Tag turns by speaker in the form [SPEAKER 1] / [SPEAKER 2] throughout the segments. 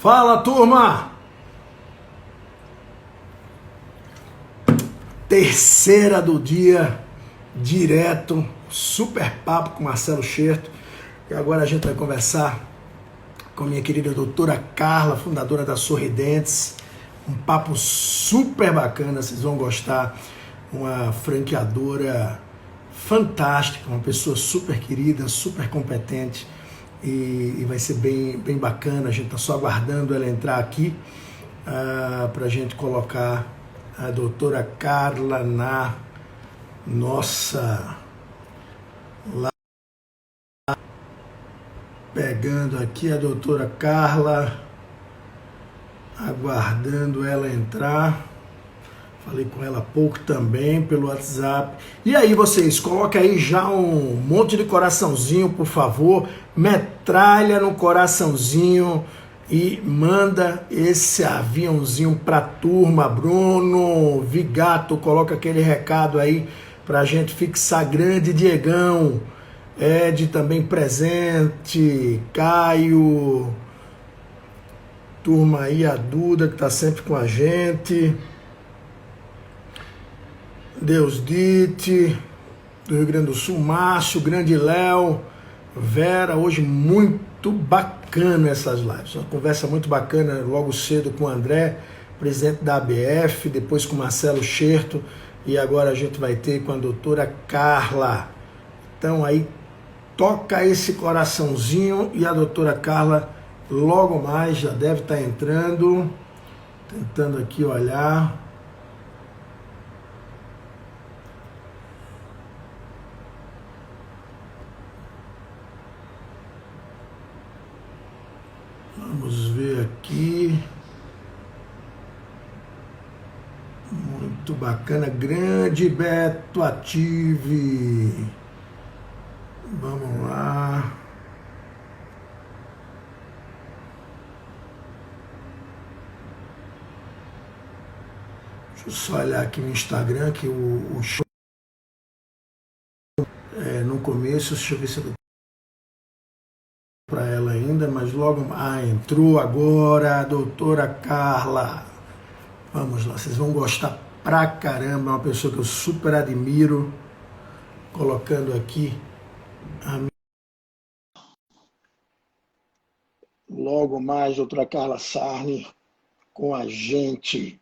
[SPEAKER 1] Fala, turma! Terceira do dia, direto, super papo com Marcelo Scherto. E agora a gente vai conversar com a minha querida doutora Carla, fundadora da Sorridentes. Um papo super bacana, vocês vão gostar. Uma franqueadora fantástica, uma pessoa super querida, super competente. E vai ser bem bacana. A gente está só aguardando ela entrar aqui para a gente colocar a doutora Carla na nossa lá. Pegando aqui a doutora Carla, aguardando ela entrar. Falei com ela há pouco também pelo WhatsApp. E aí vocês, coloca aí já um monte de coraçãozinho, por favor. Metralha no coraçãozinho e manda esse aviãozinho pra turma. Bruno, Vigato, coloca aquele recado aí pra gente fixar. Grande Diegão, Ed também presente, Caio, turma aí, a Duda que tá sempre com a gente. Deus Dite, do Rio Grande do Sul, Márcio, Grande Léo, Vera, hoje muito bacana essas lives, uma conversa muito bacana logo cedo com o André, presidente da ABF, depois com o Marcelo Scherto e agora a gente vai ter com a doutora Carla. Então aí toca esse coraçãozinho e a doutora Carla logo mais já deve estar entrando, tentando aqui olhar. Vamos ver aqui. Muito bacana. Grande Beto Ative. Vamos lá. Deixa eu só olhar aqui no Instagram que o show no começo, deixa eu ver se eu para ela ainda, mas logo entrou agora a doutora Carla. Vamos lá, vocês vão gostar pra caramba, é uma pessoa que eu super admiro, colocando aqui a minha... Logo mais, doutora Carla Sarni com a gente.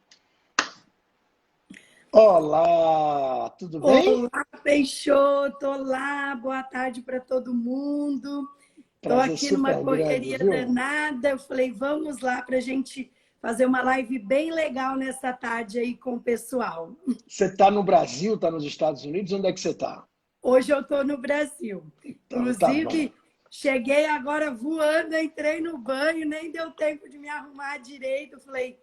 [SPEAKER 1] Olá, tudo bem?
[SPEAKER 2] Olá, Peixoto, olá, boa tarde para todo mundo. Estou aqui numa correria danada, eu falei, vamos lá para a gente fazer uma live bem legal nessa tarde aí com o pessoal.
[SPEAKER 1] Você está no Brasil, está nos Estados Unidos? Onde é que você está?
[SPEAKER 2] Hoje eu estou no Brasil.
[SPEAKER 1] Então,
[SPEAKER 2] Inclusive,
[SPEAKER 1] tá,
[SPEAKER 2] cheguei agora voando, entrei no banho, nem deu tempo de me arrumar direito. Falei,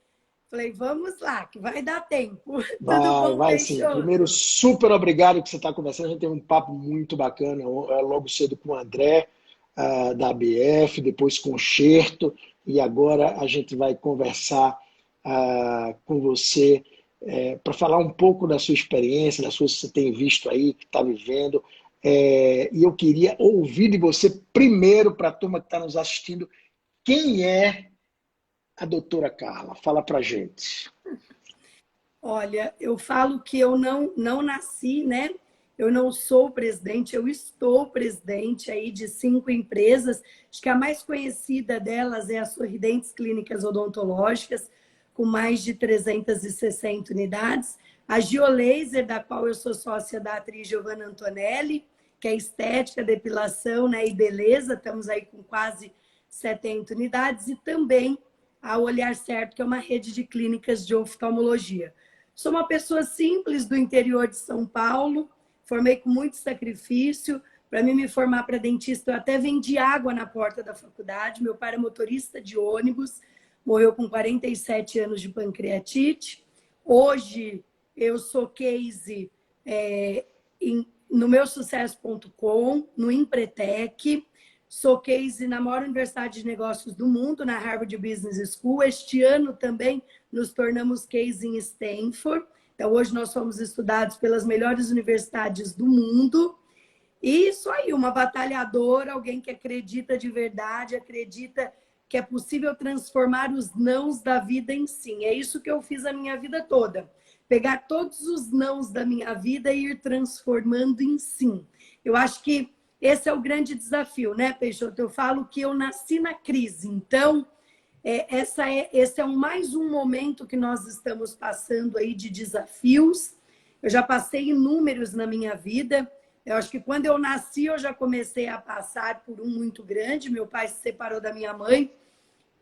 [SPEAKER 2] vamos lá, que vai dar tempo. Tudo bom,
[SPEAKER 1] vai
[SPEAKER 2] Peixoto?
[SPEAKER 1] sim. Primeiro, super obrigado que você está conversando. A gente teve um papo muito bacana logo cedo com o André, da ABF, depois com o Scherto, e agora a gente vai conversar com você para falar um pouco da sua experiência, das coisas que você tem visto aí, que está vivendo. E eu queria ouvir de você primeiro, para a turma que está nos assistindo, quem é a doutora Carla? Fala para a gente.
[SPEAKER 2] Olha, eu falo que eu não nasci, né? Eu não sou presidente, eu estou presidente aí de 5 empresas. Acho que a mais conhecida delas é a Sorridentes Clínicas Odontológicas, com mais de 360 unidades. A Giolaser, da qual eu sou sócia da atriz Giovanna Antonelli, que é estética, depilação, né, e beleza. Estamos aí com quase 70 unidades. E também a Olhar Certo, que é uma rede de clínicas de oftalmologia. Sou uma pessoa simples do interior de São Paulo, formei com muito sacrifício. Para mim me formar para dentista, eu até vendi água na porta da faculdade. Meu pai era motorista de ônibus, morreu com 47 anos de pancreatite. Hoje eu sou case no meusucesso.com, no Empretec. Sou case na maior universidade de negócios do mundo, na Harvard Business School. Este ano também nos tornamos case em Stanford. Então, hoje nós somos estudados pelas melhores universidades do mundo. E isso aí, uma batalhadora, alguém que acredita de verdade, acredita que é possível transformar os nãos da vida em sim. É isso que eu fiz a minha vida toda. Pegar todos os nãos da minha vida e ir transformando em sim. Eu acho que esse é o grande desafio, né, Peixoto? Eu falo que eu nasci na crise, então esse é mais um momento que nós estamos passando aí de desafios. Eu já passei inúmeros na minha vida. Eu acho que quando eu nasci, eu já comecei a passar por um muito grande. Meu pai se separou da minha mãe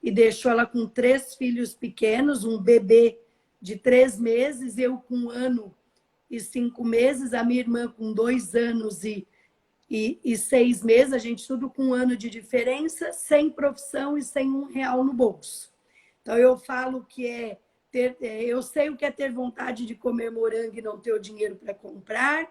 [SPEAKER 2] e deixou ela com 3 filhos pequenos, um bebê de 3 meses, eu com 1 ano e 5 meses, a minha irmã com 2 anos e 6 meses, a gente tudo com 1 ano de diferença, sem profissão e sem R$1 no bolso. Então, eu falo que eu sei o que é ter vontade de comer morango e não ter o dinheiro para comprar.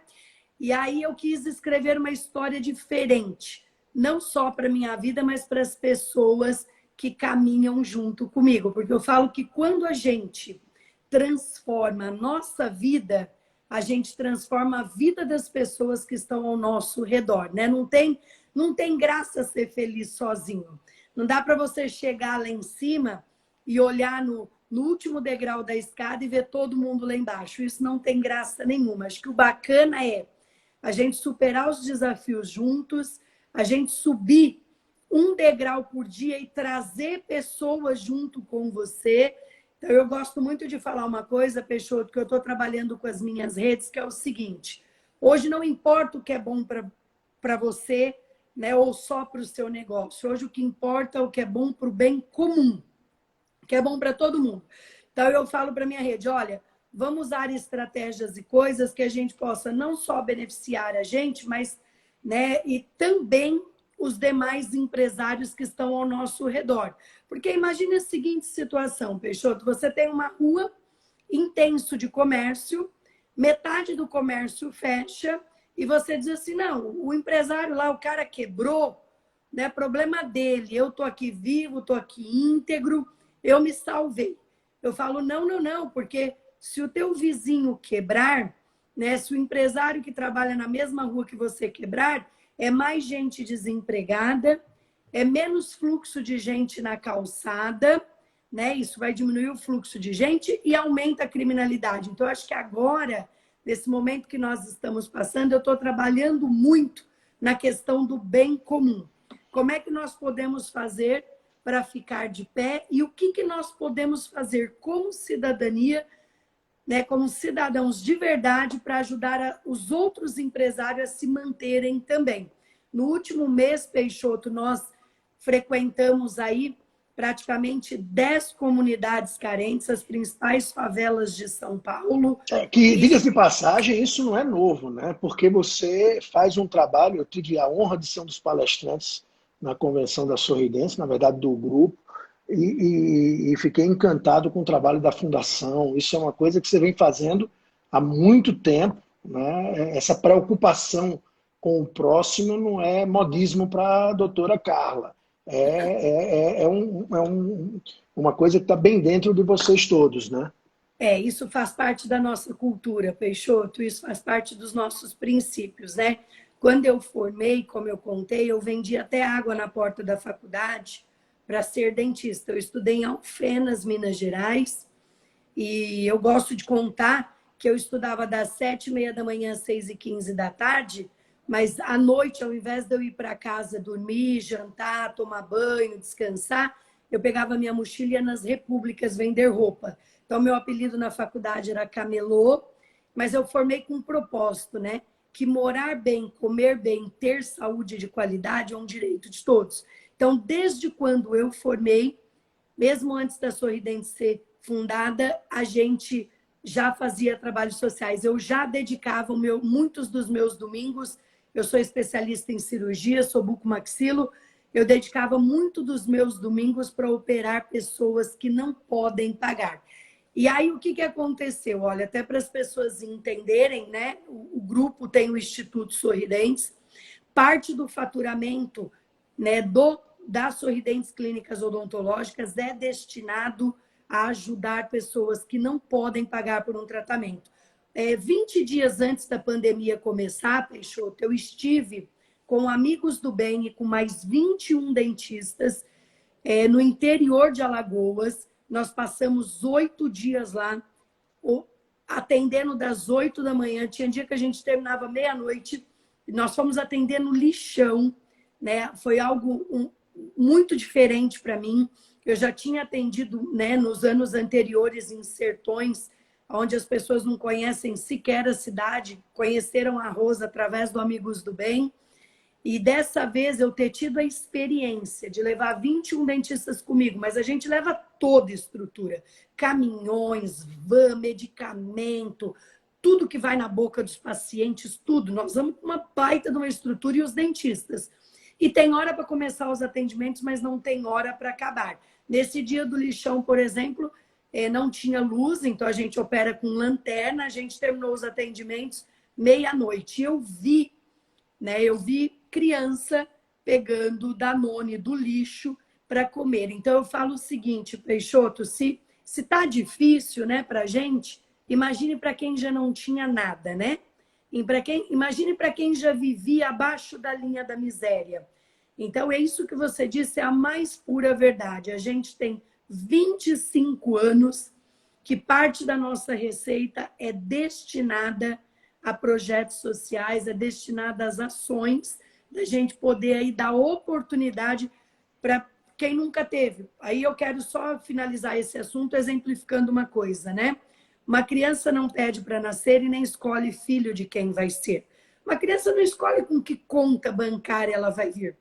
[SPEAKER 2] E aí eu quis escrever uma história diferente, não só para a minha vida, mas para as pessoas que caminham junto comigo. Porque eu falo que quando a gente transforma a nossa vida, a gente transforma a vida das pessoas que estão ao nosso redor, né? Não tem graça ser feliz sozinho. Não dá para você chegar lá em cima e olhar no último degrau da escada e ver todo mundo lá embaixo. Isso não tem graça nenhuma. Acho que o bacana é a gente superar os desafios juntos, a gente subir um degrau por dia e trazer pessoas junto com você. Então, eu gosto muito de falar uma coisa, Peixoto, que eu estou trabalhando com as minhas redes, que é o seguinte: hoje não importa o que é bom para você, né, ou só para o seu negócio. Hoje o que importa é o que é bom para o bem comum, que é bom para todo mundo. Então, eu falo para minha rede, olha, vamos usar estratégias e coisas que a gente possa não só beneficiar a gente, mas, né, e também os demais empresários que estão ao nosso redor. Porque imagine a seguinte situação, Peixoto, você tem uma rua intenso de comércio, metade do comércio fecha, e você diz assim, não, o empresário lá, o cara quebrou, né, problema dele, eu estou aqui vivo, estou aqui íntegro, eu me salvei. Eu falo, não, porque se o teu vizinho quebrar, né, se o empresário que trabalha na mesma rua que você quebrar, é mais gente desempregada, é menos fluxo de gente na calçada, né? Isso vai diminuir o fluxo de gente e aumenta a criminalidade. Então, acho que agora, nesse momento que nós estamos passando, eu estou trabalhando muito na questão do bem comum. Como é que nós podemos fazer para ficar de pé e o que nós podemos fazer como cidadania, né, como cidadãos de verdade, para ajudar os outros empresários a se manterem também. No último mês, Peixoto, nós frequentamos aí praticamente 10 comunidades carentes, as principais favelas de São Paulo.
[SPEAKER 1] Diga-se de passagem, isso não é novo, né? Porque você faz um trabalho, eu tive a honra de ser um dos palestrantes na convenção da Sorridência, na verdade do grupo, e fiquei encantado com o trabalho da fundação. Isso é uma coisa que você vem fazendo há muito tempo, né? Essa preocupação com o próximo não é modismo para a doutora Carla. Uma coisa que está bem dentro de vocês todos, né?
[SPEAKER 2] Isso faz parte da nossa cultura, Peixoto, isso faz parte dos nossos princípios, né? Quando eu formei, como eu contei, eu vendi até água na porta da faculdade para ser dentista. Eu estudei em Alfenas, Minas Gerais, e eu gosto de contar que eu estudava das 7h30 da manhã às 6h15 da tarde, mas à noite, ao invés de eu ir para casa dormir, jantar, tomar banho, descansar, eu pegava minha mochila e ia nas repúblicas vender roupa. Então, meu apelido na faculdade era Camelô, mas eu formei com um propósito, né? Que morar bem, comer bem, ter saúde de qualidade é um direito de todos. Então, desde quando eu formei, mesmo antes da Sorridente ser fundada, a gente já fazia trabalhos sociais. Eu já dedicava muitos dos meus domingos, eu sou especialista em cirurgia, sou bucomaxilo, eu dedicava muito dos meus domingos para operar pessoas que não podem pagar. E aí, o que aconteceu? Olha, até para as pessoas entenderem, né? O grupo tem o Instituto Sorridentes, parte do faturamento, né, das Sorridentes Clínicas Odontológicas é destinado a ajudar pessoas que não podem pagar por um tratamento. 20 dias antes da pandemia começar, Peixoto, eu estive com Amigos do Bem e com mais 21 dentistas no interior de Alagoas. Nós passamos 8 dias lá, atendendo das 8 da manhã. Tinha dia que a gente terminava meia-noite. Nós fomos atender no lixão, né? Foi algo muito diferente para mim. Eu já tinha atendido, né, nos anos anteriores em sertões, onde as pessoas não conhecem sequer a cidade, conheceram a Rosa através do Amigos do Bem. E dessa vez eu ter tido a experiência de levar 21 dentistas comigo, mas a gente leva toda a estrutura, caminhões, van, medicamento, tudo que vai na boca dos pacientes, tudo. Nós vamos com uma baita de uma estrutura e os dentistas. E tem hora para começar os atendimentos, mas não tem hora para acabar. Nesse dia do lixão, por exemplo, não tinha luz, então a gente opera com lanterna, a gente terminou os atendimentos meia-noite. Eu vi criança pegando Danone do lixo para comer. Então eu falo o seguinte, Peixoto, se tá difícil, né, para a gente, imagine para quem já não tinha nada, né? Imagine para quem já vivia abaixo da linha da miséria. Então, é isso que você disse, é a mais pura verdade. A gente tem 25 anos que parte da nossa receita é destinada a projetos sociais, é destinada às ações, da gente poder aí dar oportunidade para quem nunca teve. Aí eu quero só finalizar esse assunto exemplificando uma coisa, né? Uma criança não pede para nascer e nem escolhe filho de quem vai ser. Uma criança não escolhe com que conta bancária ela vai vir.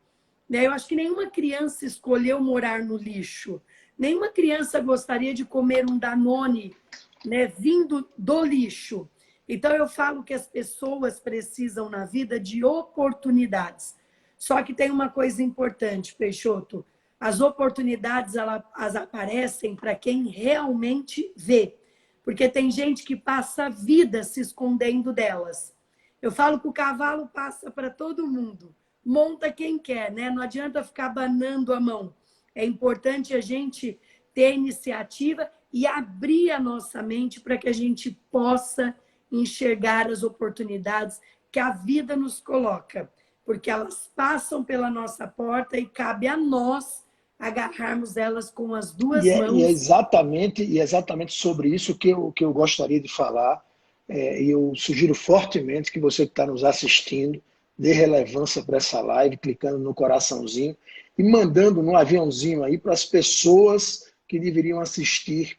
[SPEAKER 2] Eu acho que nenhuma criança escolheu morar no lixo. Nenhuma criança gostaria de comer um Danone, né, vindo do lixo. Então, eu falo que as pessoas precisam na vida de oportunidades. Só que tem uma coisa importante, Peixoto. As oportunidades elas aparecem para quem realmente vê. Porque tem gente que passa a vida se escondendo delas. Eu falo que o cavalo passa para todo mundo. Monta quem quer, né? Não adianta ficar abanando a mão. É importante a gente ter a iniciativa e abrir a nossa mente para que a gente possa enxergar as oportunidades que a vida nos coloca. Porque elas passam pela nossa porta e cabe a nós agarrarmos elas com as duas mãos.
[SPEAKER 1] E é exatamente sobre isso que eu gostaria de falar. E eu sugiro fortemente que você que está nos assistindo dê relevância para essa live, clicando no coraçãozinho e mandando no aviãozinho aí para as pessoas que deveriam assistir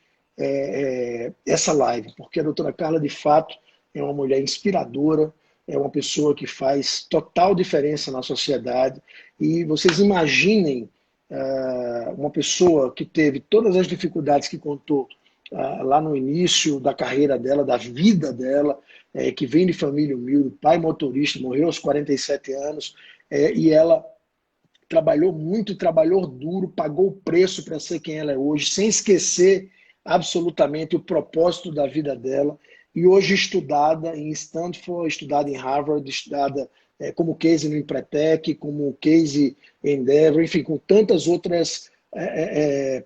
[SPEAKER 1] essa live, porque a doutora Carla, de fato, é uma mulher inspiradora, é uma pessoa que faz total diferença na sociedade. E vocês imaginem uma pessoa que teve todas as dificuldades que contou lá no início da carreira dela, da vida dela, que vem de família humilde, pai motorista, morreu aos 47 anos, e ela trabalhou muito, trabalhou duro, pagou o preço para ser quem ela é hoje, sem esquecer absolutamente o propósito da vida dela, e hoje estudada em Stanford, estudada em Harvard, estudada como case no Empretec, como case Endeavor, enfim, com tantas outras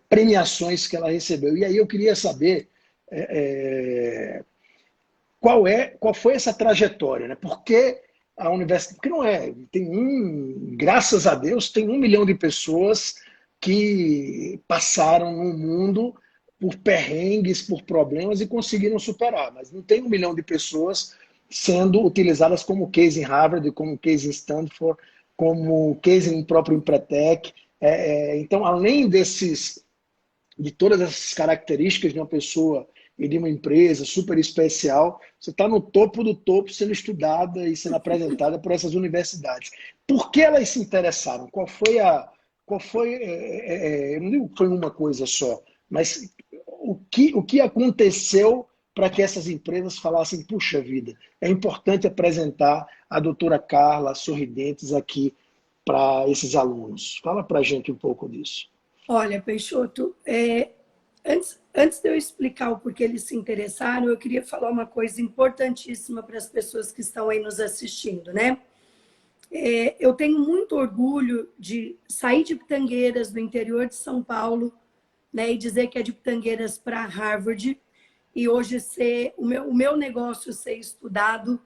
[SPEAKER 1] premiações que ela recebeu. E aí eu queria saber qual foi essa trajetória, né? Por que a universidade? Porque não é, graças a Deus, tem 1 milhão de pessoas que passaram no mundo por perrengues, por problemas e conseguiram superar, mas não tem 1 milhão de pessoas sendo utilizadas como case em Harvard, como case em Stanford, como case no próprio Empretec. Então, além de todas essas características de uma pessoa e de uma empresa super especial, você está no topo do topo sendo estudada e sendo apresentada por essas universidades. Por que elas se interessaram? Qual foi eu não digo que foi uma coisa só, mas o que aconteceu para que essas empresas falassem, puxa vida, é importante apresentar a doutora Carla Sorridentes aqui para esses alunos. Fala para a gente um pouco disso.
[SPEAKER 2] Olha, Peixoto, antes de eu explicar o porquê eles se interessaram, eu queria falar uma coisa importantíssima para as pessoas que estão aí nos assistindo, né? Eu tenho muito orgulho de sair de Pitangueiras, do interior de São Paulo, né, e dizer que é de Pitangueiras para Harvard, e hoje ser o meu negócio ser estudado,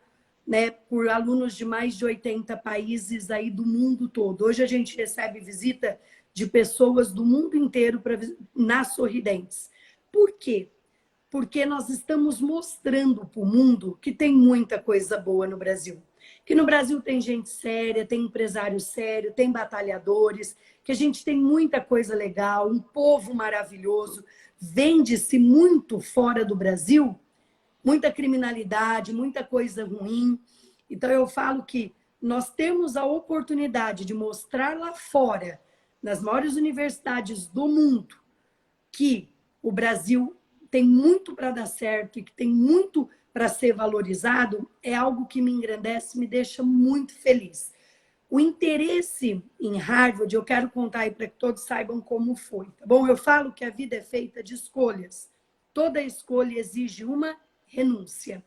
[SPEAKER 2] né, por alunos de mais de 80 países aí do mundo todo. Hoje a gente recebe visita de pessoas do mundo inteiro nas Sorridentes. Por quê? Porque nós estamos mostrando para o mundo que tem muita coisa boa no Brasil. Que no Brasil tem gente séria, tem empresário sério, tem batalhadores, que a gente tem muita coisa legal, um povo maravilhoso. Vende-se muito fora do Brasil, muita criminalidade, muita coisa ruim. Então, eu falo que nós temos a oportunidade de mostrar lá fora, nas maiores universidades do mundo, que o Brasil tem muito para dar certo e que tem muito para ser valorizado, é algo que me engrandece, me deixa muito feliz. O interesse em Harvard, eu quero contar aí para que todos saibam como foi, tá bom? Eu falo que a vida é feita de escolhas. Toda escolha exige uma renúncia.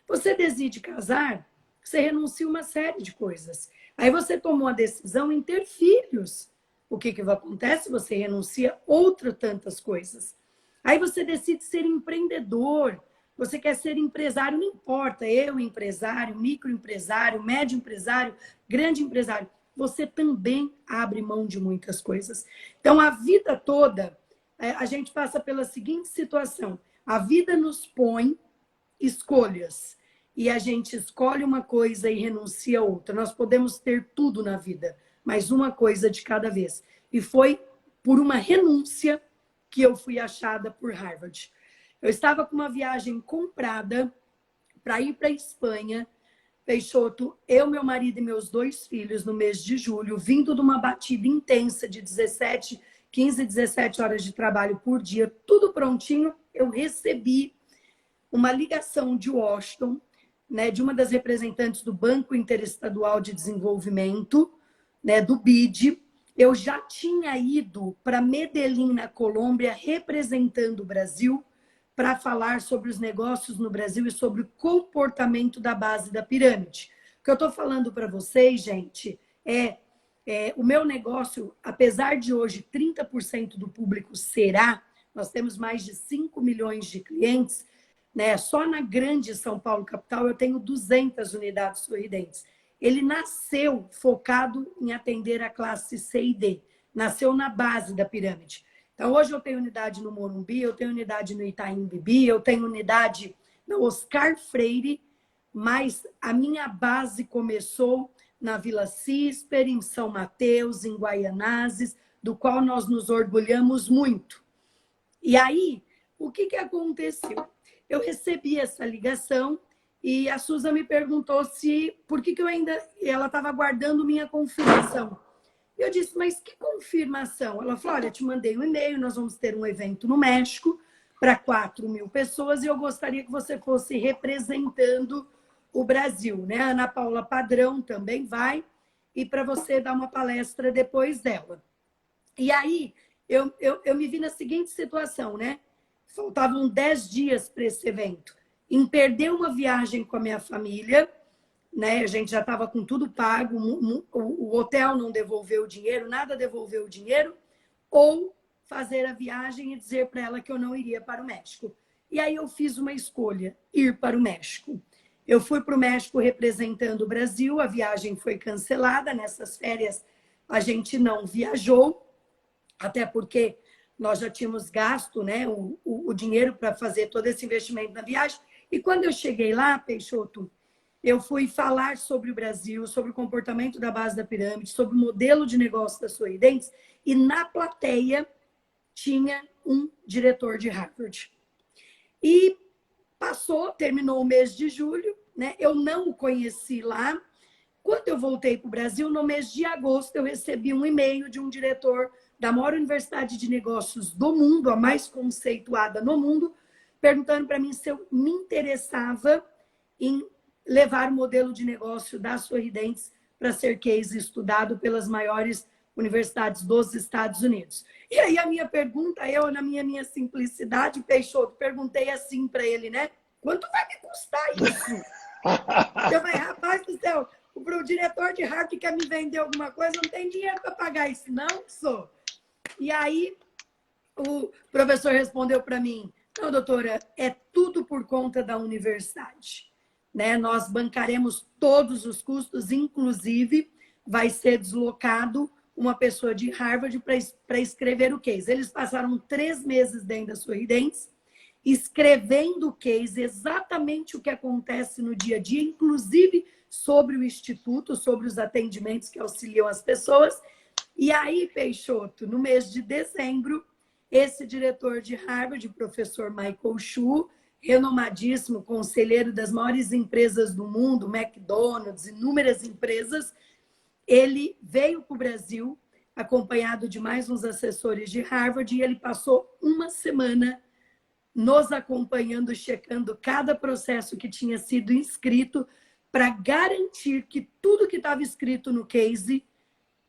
[SPEAKER 2] Você decide casar, você renuncia uma série de coisas. Aí você tomou a decisão em ter filhos. O que acontece? Você renuncia outras tantas coisas. Aí você decide ser empreendedor. Você quer ser empresário, não importa. Eu, empresário, microempresário, médio empresário, grande empresário. Você também abre mão de muitas coisas. Então, a vida toda, a gente passa pela seguinte situação. A vida nos põe escolhas. E a gente escolhe uma coisa e renuncia a outra. Nós podemos ter tudo na vida, mas uma coisa de cada vez. E foi por uma renúncia que eu fui achada por Harvard. Eu estava com uma viagem comprada para ir para a Espanha, Peixoto, eu, meu marido e meus 2 filhos, no mês de julho, vindo de uma batida intensa de 15, 17 horas de trabalho por dia, tudo prontinho, eu recebi uma ligação de Washington, né, de uma das representantes do Banco Interestadual de Desenvolvimento, né, do BID. Eu já tinha ido para Medellín, na Colômbia, representando o Brasil, para falar sobre os negócios no Brasil e sobre o comportamento da base da pirâmide. O que eu estou falando para vocês, gente, o meu negócio, apesar de hoje 30% do público será, nós temos mais de 5 milhões de clientes, né? Só na grande São Paulo capital eu tenho 200 unidades sorridentes. Ele nasceu focado em atender a classe C e D, nasceu na base da pirâmide. Então, hoje eu tenho unidade no Morumbi, eu tenho unidade no Itaim Bibi, eu tenho unidade no Oscar Freire, mas a minha base começou na Vila Cisper, em São Mateus, em Guaianazes, do qual nós nos orgulhamos muito. E aí, o que aconteceu? Eu recebi essa ligação e a Suza me perguntou por que ela estava aguardando minha confirmação. Eu disse, mas que confirmação? Ela falou, olha, te mandei um e-mail, nós vamos ter um evento no México para 4.000 pessoas e eu gostaria que você fosse representando o Brasil, né? A Ana Paula Padrão também vai e para você dar uma palestra depois dela. E aí, eu me vi na seguinte situação, né? Faltavam 10 dias para esse evento. Em perder uma viagem com a minha família, né? A gente já estava com tudo pago, o hotel não devolveu o dinheiro, nada devolveu o dinheiro, ou fazer a viagem e dizer para ela que eu não iria para o México. E aí eu fiz uma escolha, ir para o México. Eu fui para o México representando o Brasil, a viagem foi cancelada, nessas férias a gente não viajou, até porque nós já tínhamos gasto, né, o dinheiro para fazer todo esse investimento na viagem. E quando eu cheguei lá, Peixoto, eu fui falar sobre o Brasil, sobre o comportamento da base da pirâmide, sobre o modelo de negócio da Sorridentes, e na plateia tinha um diretor de Harvard. E terminou o mês de julho, né? Eu não o conheci lá. Quando eu voltei para o Brasil, no mês de agosto, eu recebi um e-mail de um diretor da maior universidade de negócios do mundo, a mais conceituada no mundo, perguntando para mim se eu me interessava em levar o modelo de negócio da Sorridentes para ser case estudado pelas maiores universidades dos Estados Unidos. E aí a minha pergunta, na minha simplicidade, Peixoto, perguntei assim para ele, né? Quanto vai me custar isso? Eu falei, rapaz do céu, o diretor de Harvard que quer me vender alguma coisa, não tem dinheiro para pagar isso, não, sou. E aí o professor respondeu para mim, não, doutora, é tudo por conta da universidade. Né? Nós bancaremos todos os custos, inclusive vai ser deslocado uma pessoa de Harvard para escrever o case. Eles passaram 3 meses dentro da Sorridentes, escrevendo o case, exatamente o que acontece no dia a dia, inclusive sobre o Instituto, sobre os atendimentos que auxiliam as pessoas. E aí, Peixoto, no mês de dezembro, esse diretor de Harvard, o professor Michael Chu, renomadíssimo, conselheiro das maiores empresas do mundo, McDonald's, inúmeras empresas, ele veio para o Brasil, acompanhado de mais uns assessores de Harvard, e ele passou uma semana nos acompanhando, checando cada processo que tinha sido inscrito, para garantir que tudo que estava escrito no case,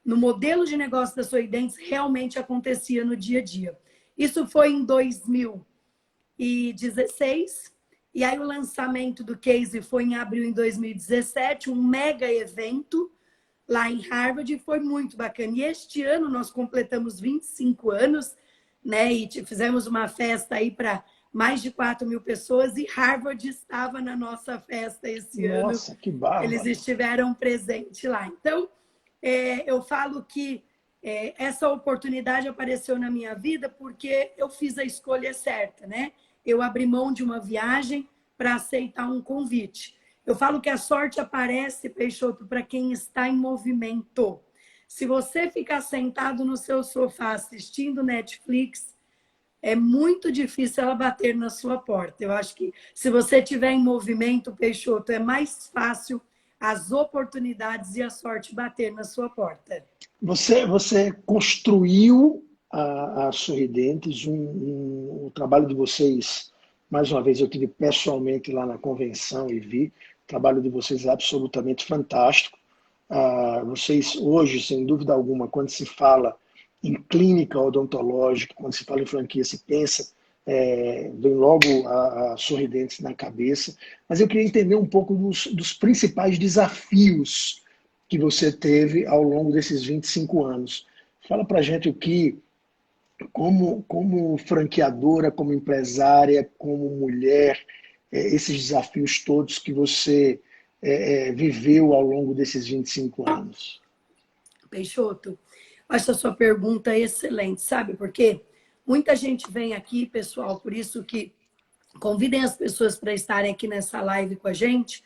[SPEAKER 2] no modelo de negócio da Sorridentes, realmente acontecia no dia a dia. Isso foi em 2016, e aí o lançamento do case foi em abril de 2017, um mega evento lá em Harvard, e foi muito bacana. E este ano nós completamos 25 anos, né? E fizemos uma festa aí para mais de 4.000 pessoas, e Harvard estava na nossa festa esse ano.
[SPEAKER 1] Nossa, que bárbaro!
[SPEAKER 2] Eles estiveram presentes lá. Então, eu falo que essa oportunidade apareceu na minha vida porque eu fiz a escolha certa, né? Eu abri mão de uma viagem para aceitar um convite. Eu falo que a sorte aparece, Peixoto, para quem está em movimento. Se você ficar sentado no seu sofá assistindo Netflix, é muito difícil ela bater na sua porta. Eu acho que se você estiver em movimento, Peixoto, é mais fácil as oportunidades e a sorte bater na sua porta.
[SPEAKER 1] Você construiu a Sorridentes, o trabalho de vocês, mais uma vez eu tive pessoalmente lá na convenção e vi, o trabalho de vocês é absolutamente fantástico. Vocês hoje, sem dúvida alguma, quando se fala em clínica odontológica, quando se fala em franquia, se pensa, vem logo a Sorridentes na cabeça. Mas eu queria entender um pouco dos principais desafios que você teve ao longo desses 25 anos. Fala pra gente o que, como franqueadora, como empresária, como mulher, esses desafios todos que você viveu ao longo desses 25 anos.
[SPEAKER 2] Peixoto, acho a sua pergunta excelente, sabe por quê? Muita gente vem aqui, pessoal, por isso que convidem as pessoas para estarem aqui nessa live com a gente,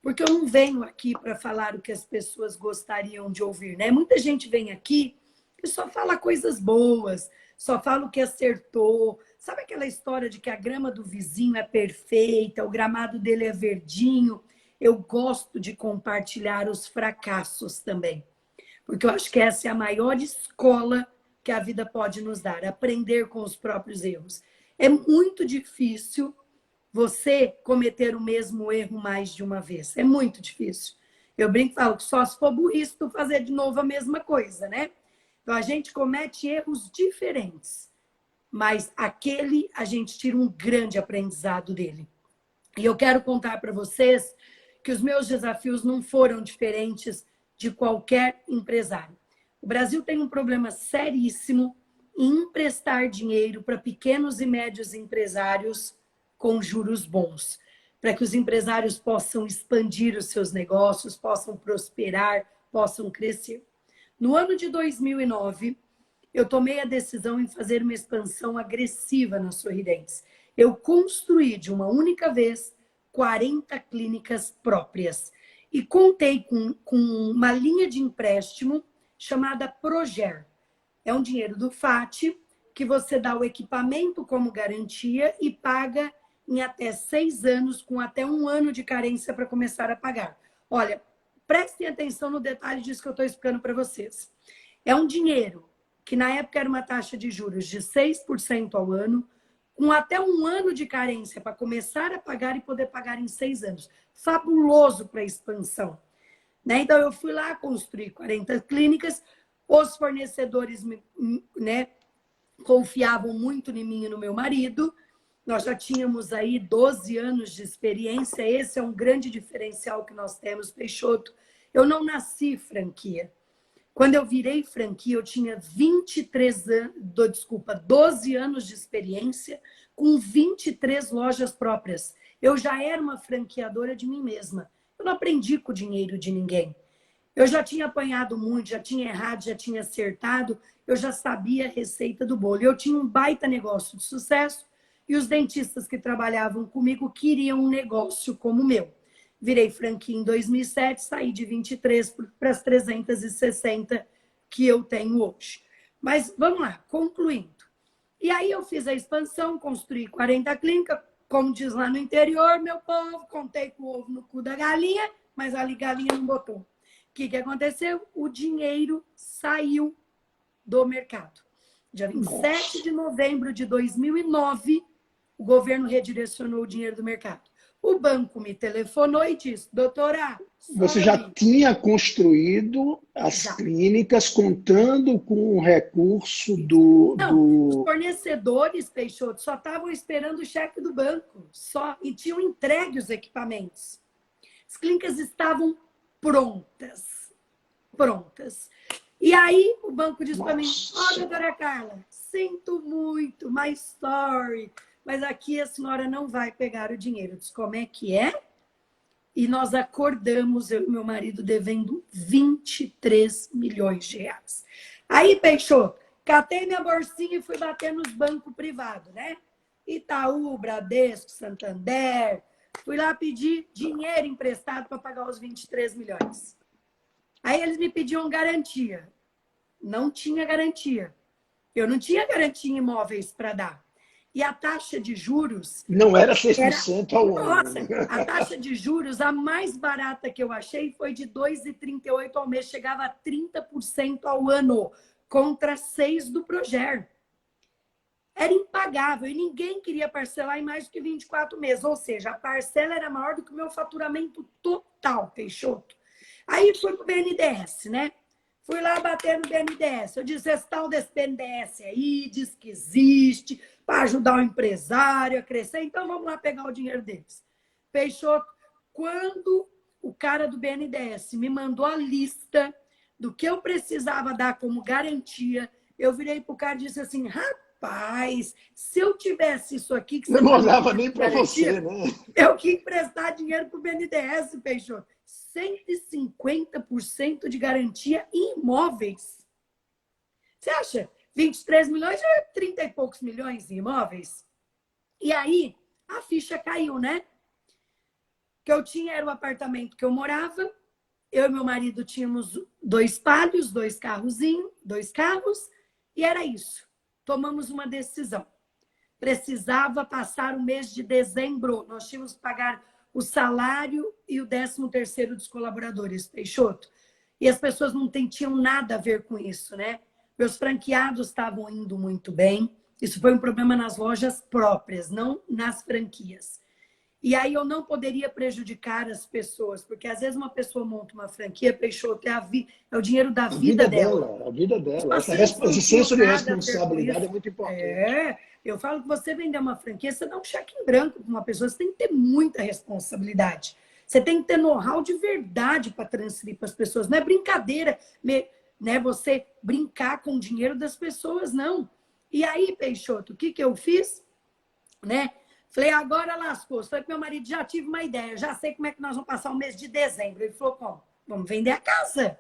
[SPEAKER 2] porque eu não venho aqui para falar o que as pessoas gostariam de ouvir, né? Muita gente vem aqui e só fala coisas boas, só fala o que acertou. Sabe aquela história de que a grama do vizinho é perfeita, o gramado dele é verdinho? Eu gosto de compartilhar os fracassos também, porque eu acho que essa é a maior escola que a vida pode nos dar, aprender com os próprios erros. É muito difícil você cometer o mesmo erro mais de uma vez. É muito difícil. Eu brinco e falo que só se for burrice tu fazer de novo a mesma coisa, né? Então, a gente comete erros diferentes, mas aquele a gente tira um grande aprendizado dele. E eu quero contar para vocês que os meus desafios não foram diferentes de qualquer empresário. O Brasil tem um problema seríssimo em emprestar dinheiro para pequenos e médios empresários com juros bons, para que os empresários possam expandir os seus negócios, possam prosperar, possam crescer. No ano de 2009, eu tomei a decisão em fazer uma expansão agressiva na Sorridentes. Eu construí de uma única vez 40 clínicas próprias e contei com uma linha de empréstimo chamada Proger. É um dinheiro do FAT que você dá o equipamento como garantia e paga em até 6 anos, com até 1 ano de carência para começar a pagar. Olha, prestem atenção no detalhe disso que eu estou explicando para vocês. É um dinheiro que na época era uma taxa de juros de 6% ao ano, com até 1 ano de carência para começar a pagar e poder pagar em 6 anos. Fabuloso para expansão. Né? Então, eu fui lá construir 40 clínicas, os fornecedores confiavam muito em mim e no meu marido. Nós já tínhamos aí 12 anos de experiência, esse é um grande diferencial que nós temos, Peixoto. Eu não nasci franquia. Quando eu virei franquia, eu tinha 12 anos de experiência, com 23 lojas próprias. Eu já era uma franqueadora de mim mesma. Eu não aprendi com o dinheiro de ninguém. Eu já tinha apanhado muito, já tinha errado, já tinha acertado, eu já sabia a receita do bolo. Eu tinha um baita negócio de sucesso e os dentistas que trabalhavam comigo queriam um negócio como o meu. Virei franquia em 2007, saí de 23 para as 360 que eu tenho hoje. Mas vamos lá, concluindo. E aí eu fiz a expansão, construí 40 clínicas, como diz lá no interior, meu povo, contei com o ovo no cu da galinha, mas a galinha não botou. O que aconteceu? O dinheiro saiu do mercado. Dia 27 de novembro de 2009, o governo redirecionou o dinheiro do mercado. O banco me telefonou e disse, doutora...
[SPEAKER 3] Você já tinha construído as clínicas contando com o recurso
[SPEAKER 2] Os fornecedores, Peixoto, só estavam esperando o cheque do banco. Só, e tinham entregue os equipamentos. As clínicas estavam prontas. Prontas. E aí o banco disse para mim, doutora Carla, sinto muito, my story, mas aqui a senhora não vai pegar o dinheiro. Eu disse, como é que é? E nós acordamos, eu e meu marido, devendo 23 milhões de reais. Aí, Peixoto, catei minha bolsinha e fui bater nos bancos privados, né? Itaú, Bradesco, Santander. Fui lá pedir dinheiro emprestado para pagar os 23 milhões. Aí eles me pediam garantia. Não tinha garantia. Eu não tinha garantia em imóveis para dar. E a taxa de juros...
[SPEAKER 3] Não era 6% ao ano.
[SPEAKER 2] Nossa, a taxa de juros, a mais barata que eu achei foi de 2,38% ao mês. Chegava a 30% ao ano, contra 6% do Proger. Era impagável e ninguém queria parcelar em mais do que 24 meses. Ou seja, a parcela era maior do que o meu faturamento total, Peixoto. Aí fui para o BNDES, né? Fui lá bater no BNDES. Eu disse, esse tal desse BNDES aí, diz que existe, para ajudar o empresário a crescer. Então, vamos lá pegar o dinheiro deles. Peixoto, quando o cara do BNDES me mandou a lista do que eu precisava dar como garantia, eu virei para o cara e disse assim, rapaz, se eu tivesse isso aqui... que
[SPEAKER 3] eu não olhava nem para você, né?
[SPEAKER 2] Eu que emprestar dinheiro para o BNDES, Peixoto. 150% de garantia em imóveis. Você acha? 23 milhões é 30 e poucos milhões em imóveis. E aí, a ficha caiu, né? O que eu tinha era o apartamento que eu morava. Eu e meu marido tínhamos 2 palhos, 2 carrozinhos, 2 carros. E era isso. Tomamos uma decisão. Precisava passar o mês de dezembro. Nós tínhamos que pagar o salário e o 13º dos colaboradores, Peixoto. E as pessoas não tinham nada a ver com isso, né? Meus franqueados estavam indo muito bem. Isso foi um problema nas lojas próprias, não nas franquias. E aí eu não poderia prejudicar as pessoas, porque às vezes uma pessoa monta uma franquia, Peixoto, é o dinheiro da vida dela.
[SPEAKER 3] A vida dela.
[SPEAKER 2] Assim,
[SPEAKER 3] Esse senso de responsabilidade é muito importante.
[SPEAKER 2] Eu falo que você vender uma franquia, você dá um cheque em branco para uma pessoa, você tem que ter muita responsabilidade. Você tem que ter know-how de verdade para transferir para as pessoas. Não é brincadeira, né? Você brincar com o dinheiro das pessoas, não. E aí, Peixoto, o que eu fiz? Né? Falei, agora lascou. Falei para meu marido, já tive uma ideia, já sei como é que nós vamos passar o mês de dezembro. Ele falou, como? Vamos vender a casa.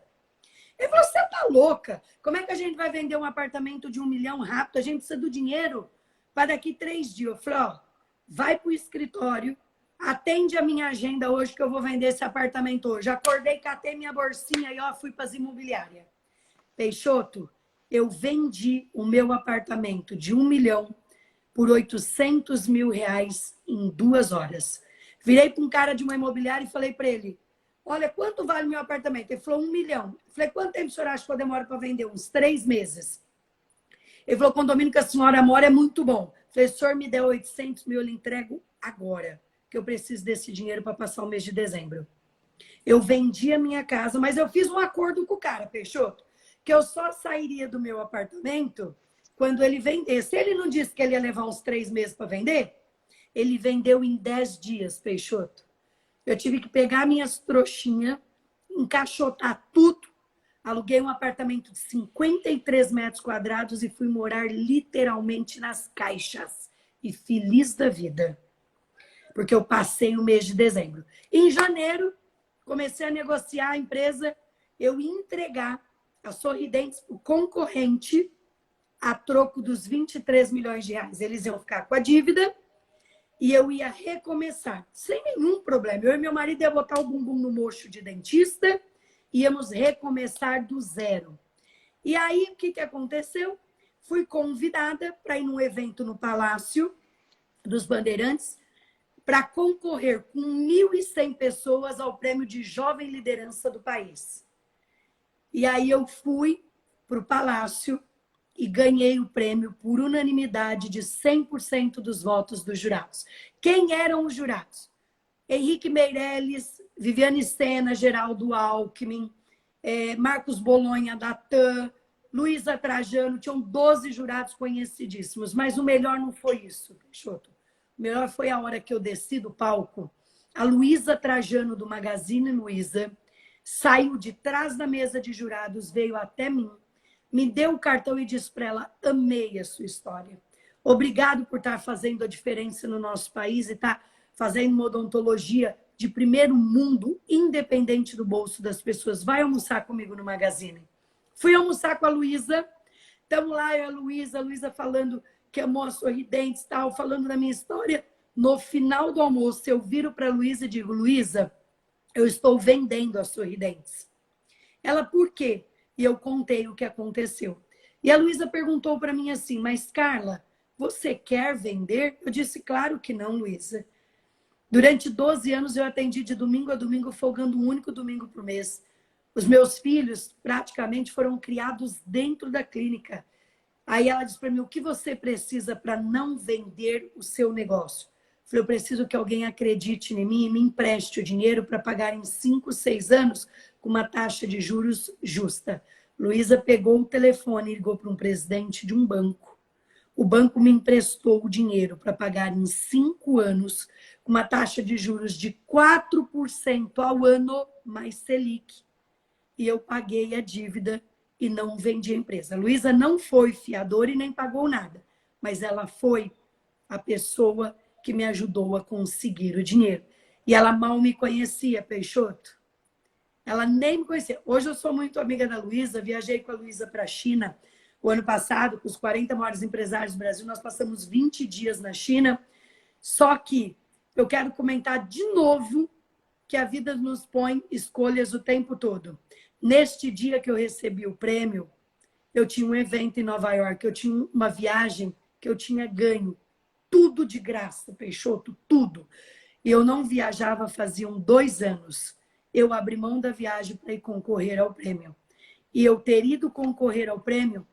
[SPEAKER 2] Ele falou, você tá louca? Como é que a gente vai vender um apartamento de 1 milhão rápido? A gente precisa do dinheiro para daqui 3 dias. Eu falei, ó, vai pro escritório, atende a minha agenda hoje que eu vou vender esse apartamento hoje. Acordei, catei minha bolsinha e ó, fui para as imobiliárias. Peixoto, eu vendi o meu apartamento de 1 milhão por 800 mil reais em 2 horas. Virei para um cara de uma imobiliária e falei para ele, olha, quanto vale meu apartamento? Ele falou, 1 milhão. Eu falei, quanto tempo o senhor acha que eu demoro para vender? Uns 3 meses. Ele falou, o condomínio que a senhora mora é muito bom. Eu falei, se o senhor me der 800 mil, eu lhe entrego agora, que eu preciso desse dinheiro para passar o mês de dezembro. Eu vendi a minha casa, mas eu fiz um acordo com o cara, Peixoto, que eu só sairia do meu apartamento quando ele vendesse. Se ele não disse que ele ia levar uns 3 meses para vender, ele vendeu em 10 dias, Peixoto. Eu tive que pegar minhas trouxinhas, encaixotar tudo, aluguei um apartamento de 53 metros quadrados e fui morar literalmente nas caixas. E feliz da vida, porque eu passei o mês de dezembro. Em janeiro, comecei a negociar a empresa eu ia entregar a Sorridentes para o concorrente a troco dos 23 milhões de reais. Eles iam ficar com a dívida e eu ia recomeçar, sem nenhum problema. Eu e meu marido ia botar o bumbum no mocho de dentista, íamos recomeçar do zero. E aí, o que aconteceu? Fui convidada para ir num evento no Palácio dos Bandeirantes para concorrer com 1.100 pessoas ao prêmio de jovem liderança do país. E aí eu fui para o Palácio e ganhei o prêmio por unanimidade de 100% dos votos dos jurados. Quem eram os jurados? Henrique Meirelles, Viviane Sena, Geraldo Alckmin, Marcos Bolonha da TAM, Luísa Trajano, tinham 12 jurados conhecidíssimos, mas o melhor não foi isso, Peixoto. O melhor foi a hora que eu desci do palco. A Luísa Trajano, do Magazine Luiza, saiu de trás da mesa de jurados, veio até mim, me deu o cartão e disse para ela: amei a sua história. Obrigado por estar fazendo a diferença no nosso país e estar fazendo uma odontologia de primeiro mundo, independente do bolso das pessoas. Vai almoçar comigo no Magazine. Fui almoçar com a Luísa. Estamos lá, eu e a Luísa falando que amou a Sorridentes, tal, falando da minha história. No final do almoço, eu viro para a Luísa e digo: Luísa, eu estou vendendo a Sorridentes. Ela, por quê? E eu contei o que aconteceu. E a Luísa perguntou para mim assim: mas Carla, você quer vender? Eu disse: claro que não, Luísa. Durante 12 anos eu atendi de domingo a domingo, folgando um único domingo por mês. Os meus filhos praticamente foram criados dentro da clínica. Aí ela disse para mim: o que você precisa para não vender o seu negócio? Eu falei: eu preciso que alguém acredite em mim e me empreste o dinheiro para pagar em 5, 6 anos com uma taxa de juros justa. Luísa pegou o telefone e ligou para um presidente de um banco. O banco me emprestou o dinheiro para pagar em 5 anos com uma taxa de juros de 4% ao ano mais Selic. E eu paguei a dívida e não vendi a empresa. A Luísa não foi fiadora e nem pagou nada, mas ela foi a pessoa que me ajudou a conseguir o dinheiro. E ela mal me conhecia, Peixoto. Ela nem me conhecia. Hoje eu sou muito amiga da Luísa, viajei com a Luísa para a China o ano passado, com os 40 maiores empresários do Brasil. Nós passamos 20 dias na China. Só que eu quero comentar de novo que a vida nos põe escolhas o tempo todo. Neste dia que eu recebi o prêmio, eu tinha um evento em Nova York, eu tinha uma viagem que eu tinha ganho. Tudo de graça, Peixoto, tudo. E eu não viajava faziam 2 anos. Eu abri mão da viagem para ir concorrer ao prêmio. E eu ter ido concorrer ao prêmio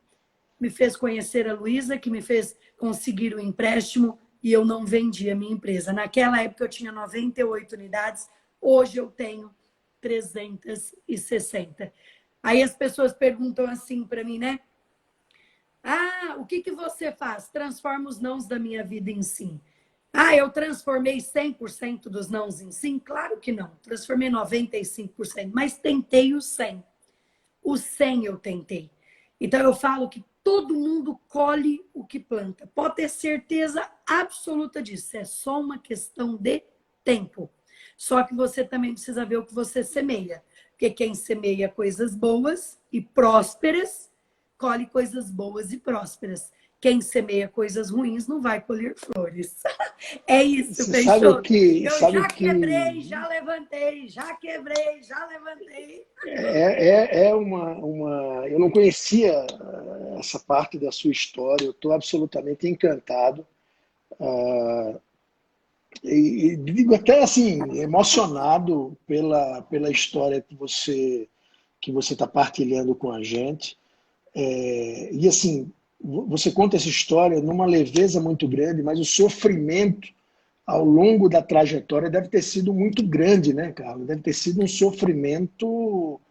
[SPEAKER 2] me fez conhecer a Luísa, que me fez conseguir o empréstimo, e eu não vendi a minha empresa. Naquela época eu tinha 98 unidades, hoje eu tenho 360. Aí as pessoas perguntam assim para mim, né? Ah, o que você faz? Transforma os nãos da minha vida em sim. Ah, eu transformei 100% dos nãos em sim? Claro que não. Transformei 95%, mas tentei o 100%. O 100% eu tentei. Então eu falo que todo mundo colhe o que planta. Pode ter certeza absoluta disso. É só uma questão de tempo. Só que você também precisa ver o que você semeia. Porque quem semeia coisas boas e prósperas, colhe coisas boas e prósperas. Quem semeia coisas ruins não vai colher flores. É isso, Peixoto. Eu já quebrei, já levantei, já quebrei, já levantei.
[SPEAKER 3] Eu não conhecia essa parte da sua história, eu estou absolutamente encantado. E digo até assim, emocionado pela história que você está partilhando com a gente. E assim, você conta essa história numa leveza muito grande, mas o sofrimento ao longo da trajetória deve ter sido muito grande, né, Carlos? Deve ter sido um sofrimento,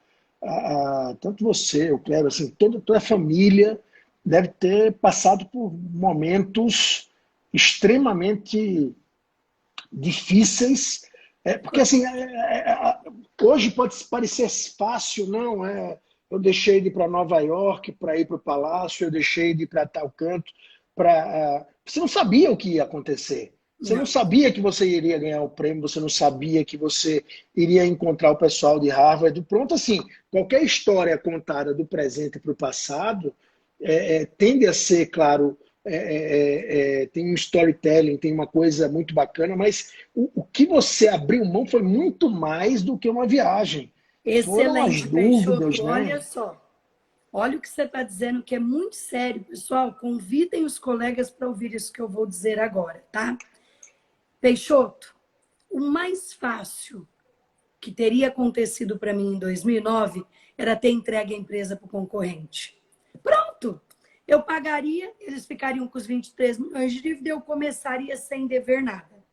[SPEAKER 3] tanto você, o Cléber, assim, toda a família deve ter passado por momentos extremamente difíceis, porque assim, hoje pode parecer fácil, não é? Eu deixei de ir para Nova York para ir para o Palácio, eu deixei de ir para tal canto. Você não sabia o que ia acontecer. Você não
[SPEAKER 2] Não.
[SPEAKER 3] sabia que você iria ganhar o prêmio, você não sabia que você iria encontrar o pessoal de Harvard. Pronto, assim, qualquer história contada do presente para o passado tende a ser, claro, tem um storytelling, tem uma coisa muito bacana, mas o que você abriu mão foi muito mais do que uma viagem. Foram as
[SPEAKER 2] Excelente,
[SPEAKER 3] dúvidas,
[SPEAKER 2] Peixoto.
[SPEAKER 3] né?
[SPEAKER 2] Olha só. Olha o que você está dizendo, que é muito sério, pessoal. Convidem os colegas para ouvir isso que eu vou dizer agora, tá? Peixoto, o mais fácil que teria acontecido para mim em 2009 era ter entregue a empresa para o concorrente. Pronto! Eu pagaria, eles ficariam com os 23 milhões de dívida e eu começaria sem dever nada.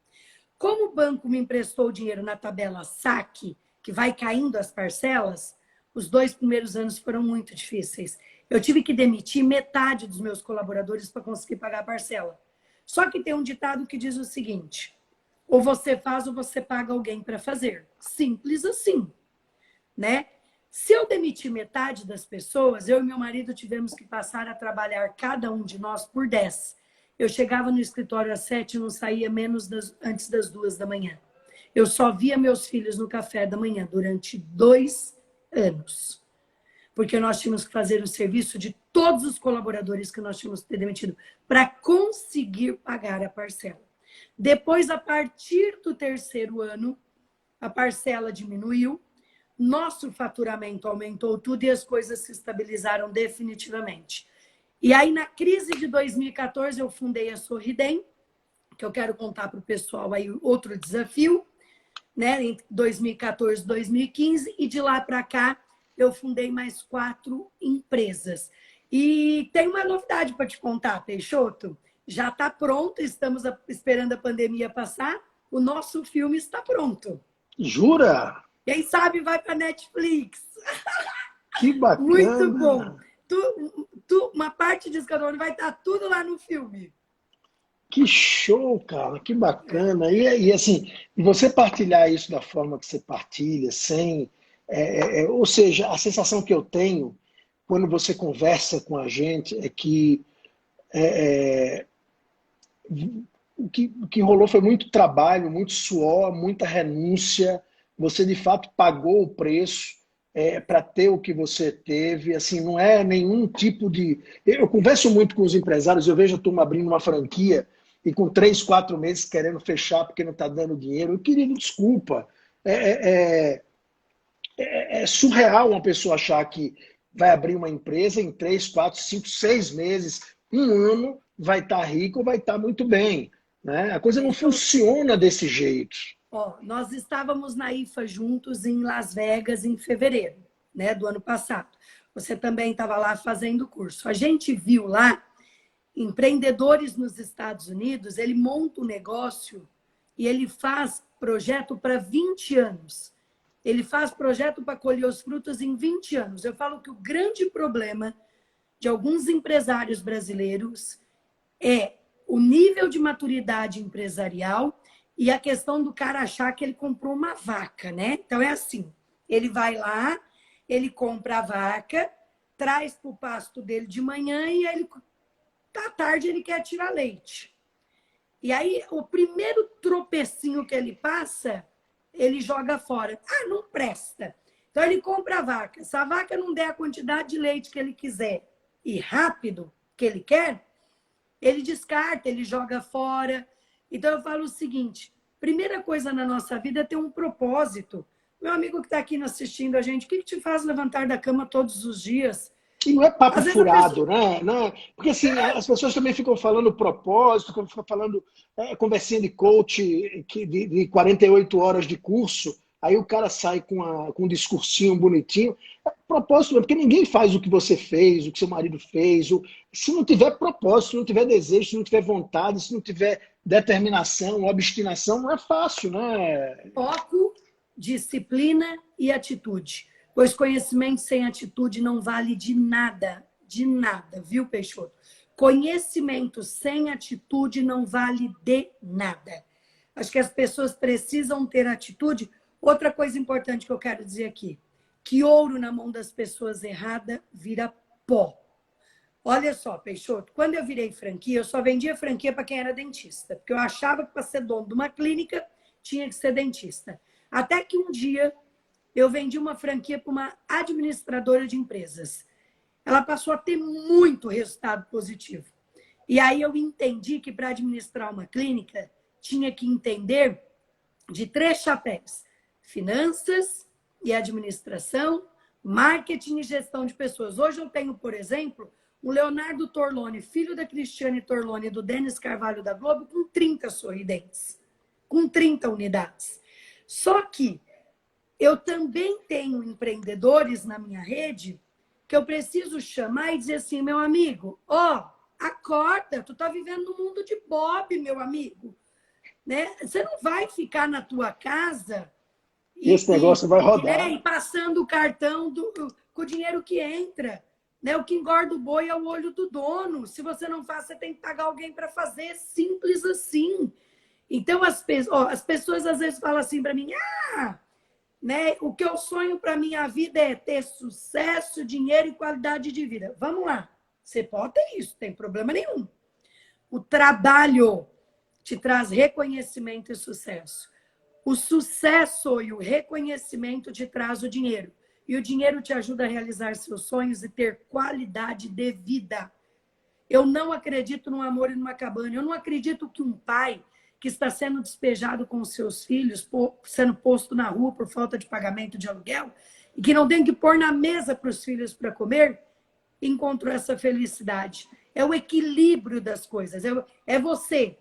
[SPEAKER 2] Como o banco me emprestou o dinheiro na tabela saque, que vai caindo as parcelas, os 2 primeiros anos foram muito difíceis. Eu tive que demitir metade dos meus colaboradores para conseguir pagar a parcela. Só que tem um ditado que diz o seguinte: ou você faz ou você paga alguém para fazer. Simples assim, né? Se eu demitir metade das pessoas, eu e meu marido tivemos que passar a trabalhar cada um de nós por 10. Eu chegava no escritório às 7 e não saía antes das 2 da manhã. Eu só via meus filhos no café da manhã durante 2 anos. Porque nós tínhamos que fazer o serviço de todos os colaboradores que nós tínhamos que ter demitido para conseguir pagar a parcela. Depois, a partir do 3º ano, a parcela diminuiu, nosso faturamento aumentou tudo e as coisas se estabilizaram definitivamente. E aí, na crise de 2014, eu fundei a Sorridem, que eu quero contar para o pessoal aí outro desafio, né? Entre 2014 e 2015, e de lá para cá, eu fundei mais 4 empresas. E tem uma novidade para te contar, Peixoto. Já está pronto, estamos esperando a pandemia passar, o nosso filme está pronto.
[SPEAKER 3] Jura?
[SPEAKER 2] Quem sabe vai para Netflix.
[SPEAKER 3] Que
[SPEAKER 2] Muito bom.
[SPEAKER 3] bacana!
[SPEAKER 2] Uma parte disso que eu não vai estar tudo lá no filme.
[SPEAKER 3] Que show, cara, que bacana. E assim, você partilhar isso da forma que você partilha, sem. Ou seja, a sensação que eu tenho quando você conversa com a gente é que o que rolou foi muito trabalho, muito suor, muita renúncia. Você de fato pagou o preço para ter o que você teve. Assim, não é nenhum tipo de. Eu converso muito com os empresários, eu vejo a turma abrindo uma franquia e com 3, 4 meses querendo fechar porque não está dando dinheiro. Eu queria desculpa. É surreal uma pessoa achar que vai abrir uma empresa em 3, 4, 5, 6 meses, um ano, vai estar rico ou vai estar muito bem. Né? A coisa não funciona desse jeito.
[SPEAKER 2] Ó, nós estávamos na IFA juntos em Las Vegas em fevereiro, né, do ano passado. Você também estava lá fazendo o curso. A gente viu lá empreendedores nos Estados Unidos, ele monta um negócio e ele faz projeto para 20 anos. Ele faz projeto para colher os frutos em 20 anos. Eu falo que o grande problema de alguns empresários brasileiros é o nível de maturidade empresarial e a questão do cara achar que ele comprou uma vaca, né? Então é assim, ele vai lá, ele compra a vaca, traz para o pasto dele de manhã e ele, à tarde ele quer tirar leite. E aí o primeiro tropecinho que ele passa, ele joga fora. Ah, não presta. Então ele compra a vaca. Se a vaca não der a quantidade de leite que ele quiser e rápido que ele quer, ele descarta, ele joga fora. Então eu falo o seguinte, primeira coisa na nossa vida é ter um propósito. Meu amigo que está aqui assistindo a gente, o que te faz levantar da cama todos os dias?
[SPEAKER 3] E não é papo furado,
[SPEAKER 2] pessoa...
[SPEAKER 3] né? Não, porque assim, as pessoas também ficam falando propósito, ficam falando conversinha de coach de 48 horas de curso, aí o cara sai com um discursinho bonitinho. Propósito, porque ninguém faz o que você fez, o que seu marido fez. Se não tiver propósito, se não tiver desejo, se não tiver vontade, se não tiver determinação, obstinação, não é fácil, né?
[SPEAKER 2] Foco, disciplina e atitude. Pois conhecimento sem atitude não vale de nada, viu, Peixoto? Conhecimento sem atitude não vale de nada. Acho que as pessoas precisam ter atitude. Outra coisa importante que eu quero dizer aqui, que ouro na mão das pessoas errada vira pó. Olha só, Peixoto, quando eu virei franquia, eu só vendia franquia para quem era dentista, porque eu achava que para ser dono de uma clínica tinha que ser dentista. Até que um dia eu vendi uma franquia para uma administradora de empresas. Ela passou a ter muito resultado positivo. E aí eu entendi que para administrar uma clínica tinha que entender de 3 chapéus: finanças e administração, marketing e gestão de pessoas. Hoje eu tenho, por exemplo, o Leonardo Torlone, filho da Cristiane Torlone e do Denis Carvalho da Globo, com 30 sorridentes, com 30 unidades. Só que eu também tenho empreendedores na minha rede que eu preciso chamar e dizer assim: meu amigo, ó, acorda, tu tá vivendo num mundo de Bob, meu amigo. Né? Você não vai ficar na tua casa
[SPEAKER 3] esse negócio vai rodar.
[SPEAKER 2] Né? E passando o cartão com o dinheiro que entra. Né? O que engorda o boi é o olho do dono. Se você não faz, você tem que pagar alguém para fazer. Simples assim. Então, as pessoas às vezes falam assim para mim: né, o que eu sonho para minha vida é ter sucesso, dinheiro e qualidade de vida. Vamos lá. Você pode ter isso, não tem problema nenhum. O trabalho te traz reconhecimento e sucesso. O sucesso e o reconhecimento te traz o dinheiro. E o dinheiro te ajuda a realizar seus sonhos e ter qualidade de vida. Eu não acredito no amor e numa cabana. Eu não acredito que um pai que está sendo despejado com os seus filhos, sendo posto na rua por falta de pagamento de aluguel, e que não tem que pôr na mesa para os filhos para comer, encontrou essa felicidade. É o equilíbrio das coisas. É você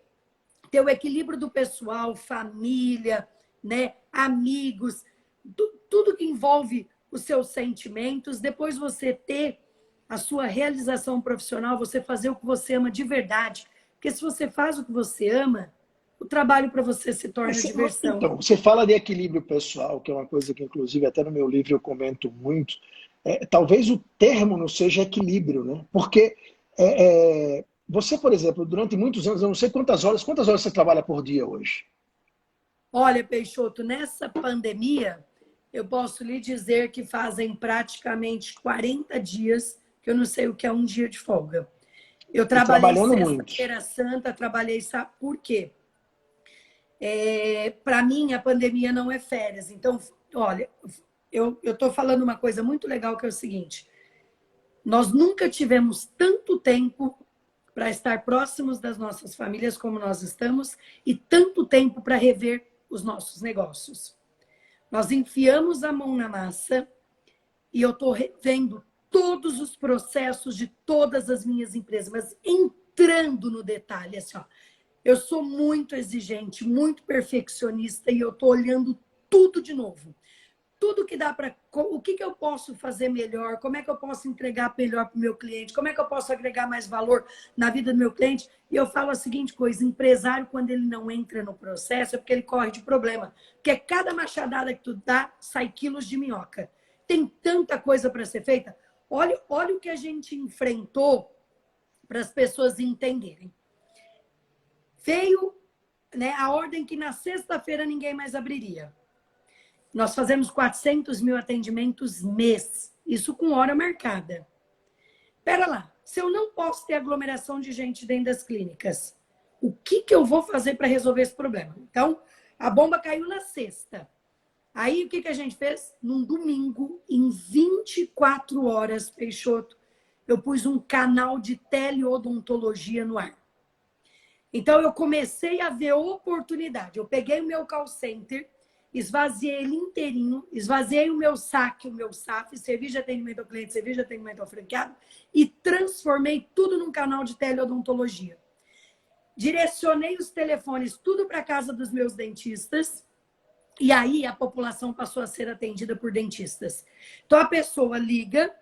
[SPEAKER 2] ter o equilíbrio do pessoal, família, né, amigos, tudo que envolve os seus sentimentos, depois você ter a sua realização profissional, você fazer o que você ama de verdade. Porque se você faz o que você ama, o trabalho para você se torna diversão.
[SPEAKER 3] Então, você fala de equilíbrio pessoal, que é uma coisa que, inclusive, até no meu livro eu comento muito. Talvez o termo não seja equilíbrio, né? Porque você, por exemplo, durante muitos anos, eu não sei quantas horas você trabalha por dia hoje?
[SPEAKER 2] Olha, Peixoto, nessa pandemia, eu posso lhe dizer que fazem praticamente 40 dias que eu não sei o que é um dia de folga. Eu trabalhei sexta-feira santa, trabalhei, sabe por quê? Para mim, a pandemia não é férias. Então, olha, eu estou falando uma coisa muito legal, que é o seguinte: nós nunca tivemos tanto tempo para estar próximos das nossas famílias como nós estamos, e tanto tempo para rever os nossos negócios. Nós enfiamos a mão na massa e eu estou revendo todos os processos de todas as minhas empresas, mas entrando no detalhe, assim, ó. Eu sou muito exigente, muito perfeccionista, e eu estou olhando tudo de novo. Tudo que dá para... O que eu posso fazer melhor? Como é que eu posso entregar melhor para o meu cliente? Como é que eu posso agregar mais valor na vida do meu cliente? E eu falo a seguinte coisa: empresário, quando ele não entra no processo, é porque ele corre de problema. Porque cada machadada que tu dá, sai quilos de minhoca. Tem tanta coisa para ser feita. Olha o que a gente enfrentou para as pessoas entenderem. Veio, né, a ordem que na sexta-feira ninguém mais abriria. Nós fazemos 400 mil atendimentos mês, isso com hora marcada. Espera lá, se eu não posso ter aglomeração de gente dentro das clínicas, o que eu vou fazer para resolver esse problema? Então, a bomba caiu na sexta. Aí, o que a gente fez? Num domingo, em 24 horas, Peixoto, eu pus um canal de teleodontologia no ar. Então, eu comecei a ver oportunidade. Eu peguei o meu call center, esvaziei ele inteirinho, esvaziei o meu saque, o meu SAF, serviço de atendimento ao cliente, serviço de atendimento ao franqueado, e transformei tudo num canal de teleodontologia. Direcionei os telefones tudo para a casa dos meus dentistas, e aí a população passou a ser atendida por dentistas. Então, a pessoa liga,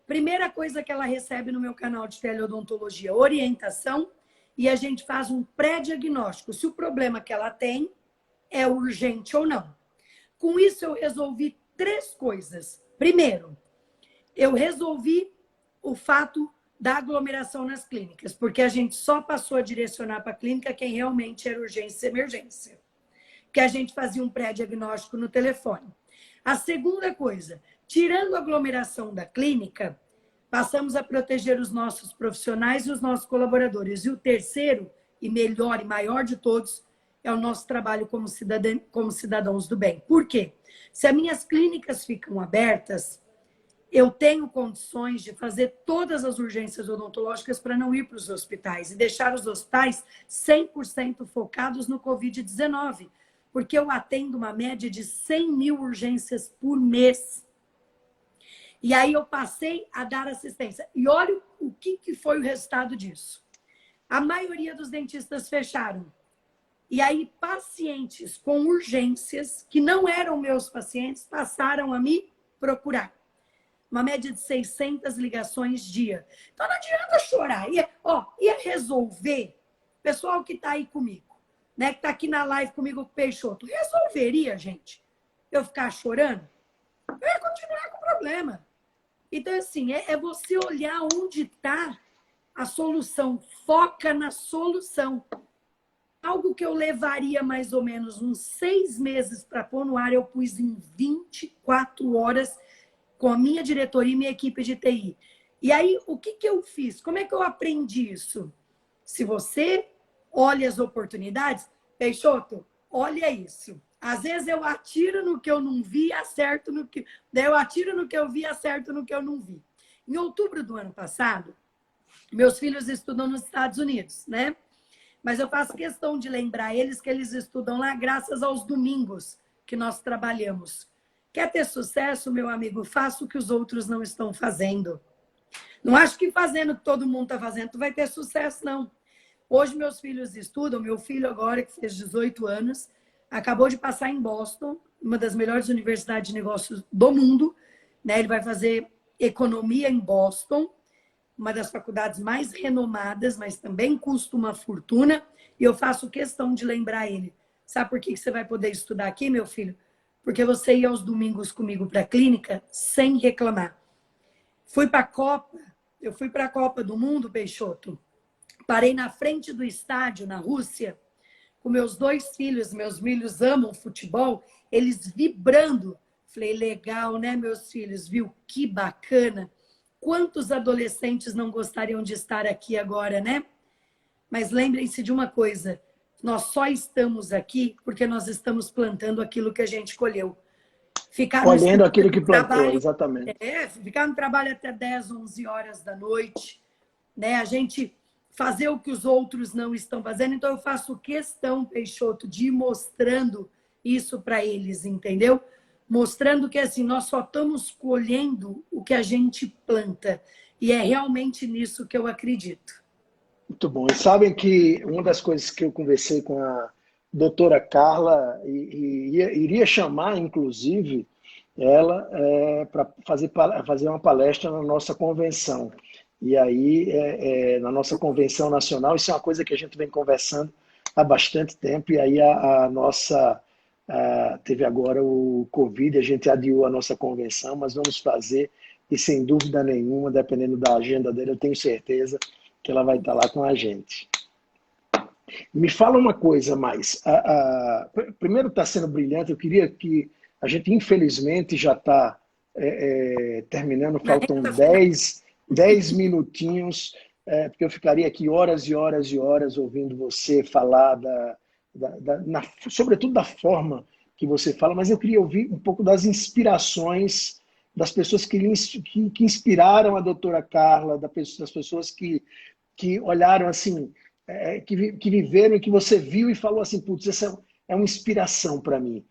[SPEAKER 2] primeira coisa que ela recebe no meu canal de teleodontologia: orientação, e a gente faz um pré-diagnóstico, se o problema que ela tem é urgente ou não. Com isso, eu resolvi 3 coisas. Primeiro, eu resolvi o fato da aglomeração nas clínicas, porque a gente só passou a direcionar para a clínica quem realmente era urgência e emergência. Que a gente fazia um pré-diagnóstico no telefone. A segunda coisa, tirando a aglomeração da clínica, Passamos a proteger os nossos profissionais e os nossos colaboradores. E o terceiro, e melhor e maior de todos, é o nosso trabalho como cidadãos do bem. Por quê? Se as minhas clínicas ficam abertas, eu tenho condições de fazer todas as urgências odontológicas para não ir para os hospitais e deixar os hospitais 100% focados no Covid-19, porque eu atendo uma média de 100 mil urgências por mês. E aí eu passei a dar assistência. E olha o que foi o resultado disso. A maioria dos dentistas fecharam. E aí pacientes com urgências, que não eram meus pacientes, passaram a me procurar. Uma média de 600 ligações dia. Então não adianta chorar. Ia resolver, pessoal que está aí comigo, né, que está aqui na live comigo com o Peixoto, resolveria, gente, eu ficar chorando? Eu ia continuar com o problema. Então, assim, é você olhar onde está a solução. Foca na solução. Algo que eu levaria mais ou menos uns 6 meses para pôr no ar, eu pus em 24 horas com a minha diretoria e minha equipe de TI. E aí, o que eu fiz? Como é que eu aprendi isso? Se você olha as oportunidades, Peixoto, olha isso. Às vezes eu atiro no que eu não vi, acerto no que... Daí eu atiro no que eu vi, acerto no que eu não vi. Em outubro do ano passado, meus filhos estudam nos Estados Unidos, né? Mas eu faço questão de lembrar eles que eles estudam lá graças aos domingos que nós trabalhamos. Quer ter sucesso, meu amigo? Faça o que os outros não estão fazendo. Não acho que fazendo o que todo mundo está fazendo, tu vai ter sucesso, não. Hoje meus filhos estudam, meu filho agora, que fez 18 anos, acabou de passar em Boston, uma das melhores universidades de negócios do mundo, né? Ele vai fazer economia em Boston, uma das faculdades mais renomadas, mas também custa uma fortuna, e eu faço questão de lembrar ele. Sabe por que você vai poder estudar aqui, meu filho? Porque você ia aos domingos comigo para a clínica sem reclamar. Fui para a Copa, eu fui para a Copa do Mundo, Peixoto, parei na frente do estádio, na Rússia, com meus 2 filhos, meus filhos amam futebol, eles vibrando. Falei, legal, né, meus filhos? Viu? Que bacana. Quantos adolescentes não gostariam de estar aqui agora, né? Mas lembrem-se de uma coisa, nós só estamos aqui porque nós estamos plantando aquilo que a gente colheu.
[SPEAKER 3] Colhendo aquilo que plantou, exatamente.
[SPEAKER 2] Ficar no trabalho até 10, 11 horas da noite, né? A gente fazer o que os outros não estão fazendo. Então, eu faço questão, Peixoto, de ir mostrando isso para eles, entendeu? Mostrando que, assim, nós só estamos colhendo o que a gente planta. E é realmente nisso que eu acredito.
[SPEAKER 3] Muito bom. E sabem que uma das coisas que eu conversei com a doutora Carla, e iria chamar, inclusive, ela para fazer uma palestra na nossa convenção. E aí, na nossa convenção nacional, isso é uma coisa que a gente vem conversando há bastante tempo, e aí a nossa... teve agora o Covid, a gente adiou a nossa convenção, mas vamos fazer, e sem dúvida nenhuma, dependendo da agenda dele, eu tenho certeza que ela vai estar lá com a gente. Me fala uma coisa mais. Primeiro, está sendo brilhante, eu queria que a gente, infelizmente, já está terminando, faltam 10 minutinhos, porque eu ficaria aqui horas e horas e horas ouvindo você falar sobretudo da forma que você fala, mas eu queria ouvir um pouco das inspirações das pessoas que inspiraram a doutora Carla, das pessoas que olharam assim, que viveram e que você viu e falou assim, putz, essa é uma inspiração para mim.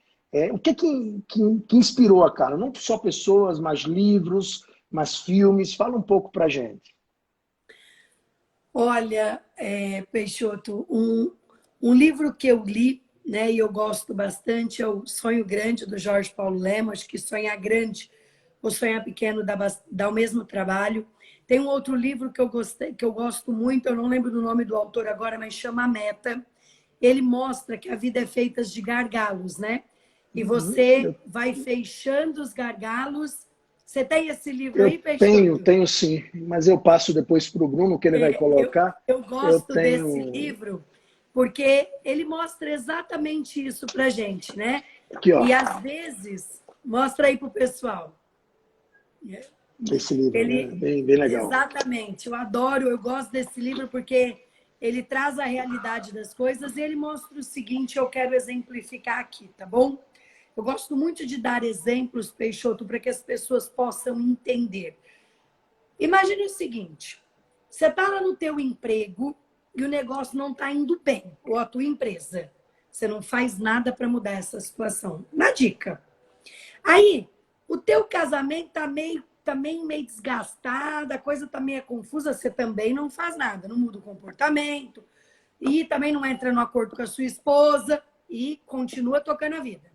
[SPEAKER 3] O que inspirou a Carla? Não só pessoas, mas livros, mas filmes. Fala um pouco para a gente.
[SPEAKER 2] Olha, Peixoto, um livro que eu li, né, e eu gosto bastante, é o Sonho Grande, do Jorge Paulo Lemos, que sonhar grande ou sonhar pequeno dá o mesmo trabalho. Tem um outro livro que eu gosto muito, eu não lembro do nome do autor agora, mas chama A Meta. Ele mostra que a vida é feita de gargalos, né? E você vai fechando os gargalos. Você tem esse livro aí, Peixoto?
[SPEAKER 3] Tenho sim, mas eu passo depois para o Bruno, que ele vai colocar.
[SPEAKER 2] Eu gosto desse livro, porque ele mostra exatamente isso para a gente, né?
[SPEAKER 3] Aqui, ó.
[SPEAKER 2] E às vezes, mostra aí para o pessoal.
[SPEAKER 3] Esse livro, né?
[SPEAKER 2] Ele,
[SPEAKER 3] Bem legal.
[SPEAKER 2] exatamente, eu adoro, eu gosto desse livro porque ele traz a realidade das coisas e ele mostra o seguinte, eu quero exemplificar aqui, tá bom? Eu gosto muito de dar exemplos, Peixoto, para que as pessoas possam entender. Imagine o seguinte, você está lá no teu emprego e o negócio não está indo bem, ou a tua empresa. Você não faz nada para mudar essa situação. Na dica. Aí, o teu casamento está também meio desgastado, a coisa está meio confusa, você também não faz nada, não muda o comportamento, e também não entra no acordo com a sua esposa e continua tocando a vida.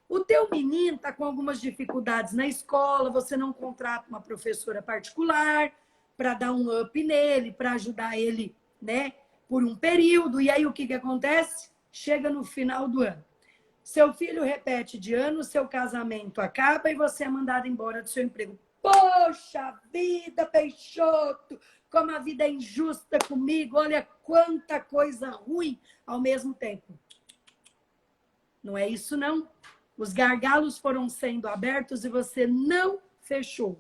[SPEAKER 2] O teu menino está com algumas dificuldades na escola, você não contrata uma professora particular para dar um up nele, para ajudar ele, né, por um período. E aí o que acontece? Chega no final do ano. Seu filho repete de ano, seu casamento acaba e você é mandado embora do seu emprego. Poxa vida, Peixoto, como a vida é injusta comigo, olha quanta coisa ruim ao mesmo tempo. Não é isso, não. Os gargalos foram sendo abertos e você não fechou.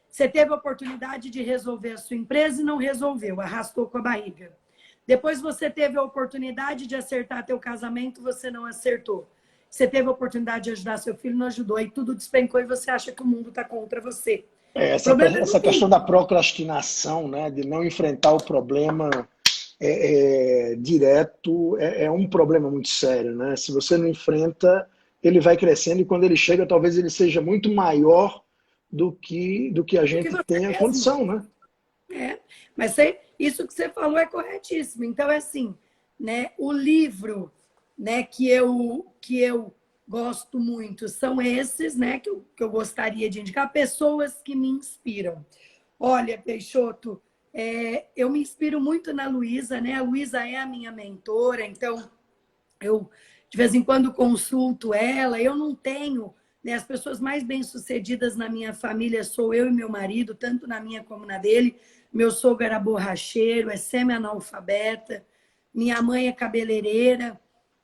[SPEAKER 2] Você teve a oportunidade de resolver a sua empresa e não resolveu, arrastou com a barriga. Depois você teve a oportunidade de acertar teu casamento, você não acertou. Você teve a oportunidade de ajudar seu filho, não ajudou. Aí tudo despencou e você acha que o mundo está contra você.
[SPEAKER 3] Essa questão da procrastinação, né, de não enfrentar o problema direto, é um problema muito sério, né? Se você não enfrenta, ele vai crescendo e quando ele chega, talvez ele seja muito maior do que a gente tem a condição, né?
[SPEAKER 2] Mas isso que você falou é corretíssimo. Então, é assim, né, o livro, né, que eu gosto muito são esses, né, que eu gostaria de indicar, pessoas que me inspiram. Olha, Peixoto, eu me inspiro muito na Luísa, né? A Luísa é a minha mentora, então eu de vez em quando consulto ela. Eu não tenho, né, as pessoas mais bem-sucedidas na minha família sou eu e meu marido, tanto na minha como na dele. Meu sogro era borracheiro, é semi-analfabeta, minha mãe é cabeleireira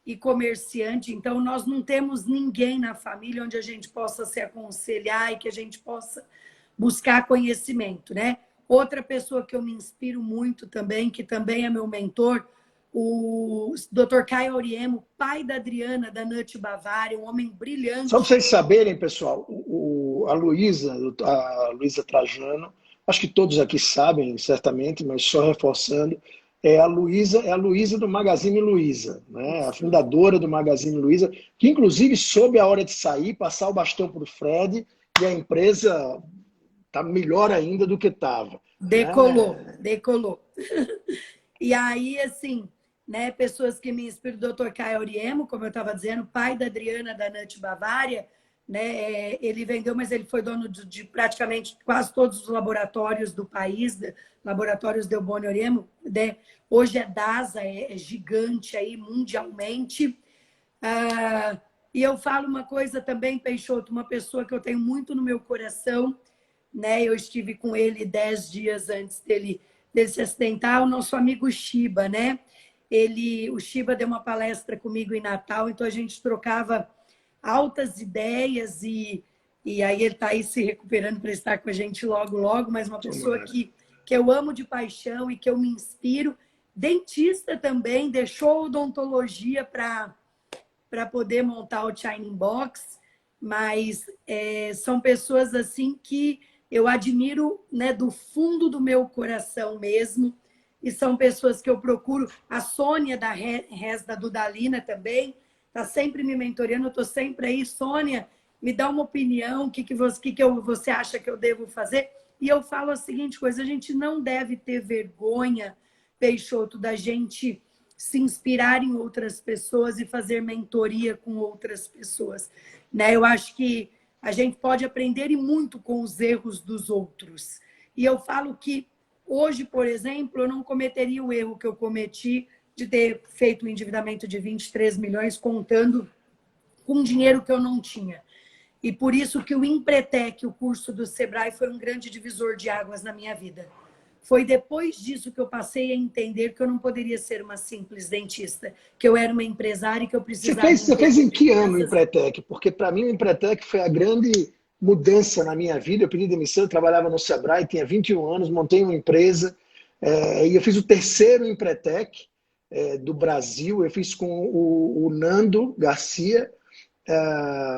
[SPEAKER 2] e comerciante, então nós não temos ninguém na família onde a gente possa se aconselhar e que a gente possa buscar conhecimento, né? Outra pessoa que eu me inspiro muito também, que também é meu mentor, o Dr. Caio Auriemo, pai da Adriana, da Nut Bavária, um homem brilhante.
[SPEAKER 3] Só para vocês saberem, pessoal, a Luísa Trajano, acho que todos aqui sabem, certamente, mas só reforçando, é a Luísa do Magazine Luiza, né? A fundadora do Magazine Luiza, que inclusive soube a hora de sair, passar o bastão para o Fred, e a empresa está melhor ainda do que estava.
[SPEAKER 2] Decolou,
[SPEAKER 3] né?
[SPEAKER 2] Decolou. E aí, assim, né, pessoas que me inspiram, o Dr. Caio Auriemo, como eu estava dizendo, pai da Adriana da Nut Bavária, né, ele vendeu, mas ele foi dono de praticamente quase todos os laboratórios do país, laboratórios Delboni Auriemo, né? Hoje é DASA, é gigante aí mundialmente. E eu falo uma coisa também, Peixoto, uma pessoa que eu tenho muito no meu coração, né? Eu estive com ele 10 dias antes dele se acidentar, o nosso amigo Shiba, né? O Shiba deu uma palestra comigo em Natal, então a gente trocava altas ideias e aí ele está aí se recuperando para estar com a gente logo, logo, mas uma pessoa que eu amo de paixão e que eu me inspiro. Dentista também, deixou odontologia para poder montar o Shining Box, mas são pessoas assim que eu admiro, né, do fundo do meu coração mesmo, e são pessoas que eu procuro. A Sônia da Res da Dudalina também está sempre me mentoreando, eu estou sempre aí. Sônia, me dá uma opinião, o que você acha que eu devo fazer? E eu falo a seguinte coisa, a gente não deve ter vergonha, Peixoto, da gente se inspirar em outras pessoas e fazer mentoria com outras pessoas, né? Eu acho que a gente pode aprender e muito com os erros dos outros. E eu falo que hoje, por exemplo, eu não cometeria o erro que eu cometi de ter feito um endividamento de 23 milhões contando com dinheiro que eu não tinha. E por isso que o Empretec, o curso do Sebrae, foi um grande divisor de águas na minha vida. Foi depois disso que eu passei a entender que eu não poderia ser uma simples dentista, que eu era uma empresária e que eu precisava...
[SPEAKER 3] Você fez em que ano o Empretec? Porque para mim o Empretec foi a grande mudança na minha vida. Eu pedi demissão, eu trabalhava no Sebrae, tinha 21 anos, montei uma empresa, e eu fiz o terceiro Empretec do Brasil. Eu fiz com o Nando Garcia,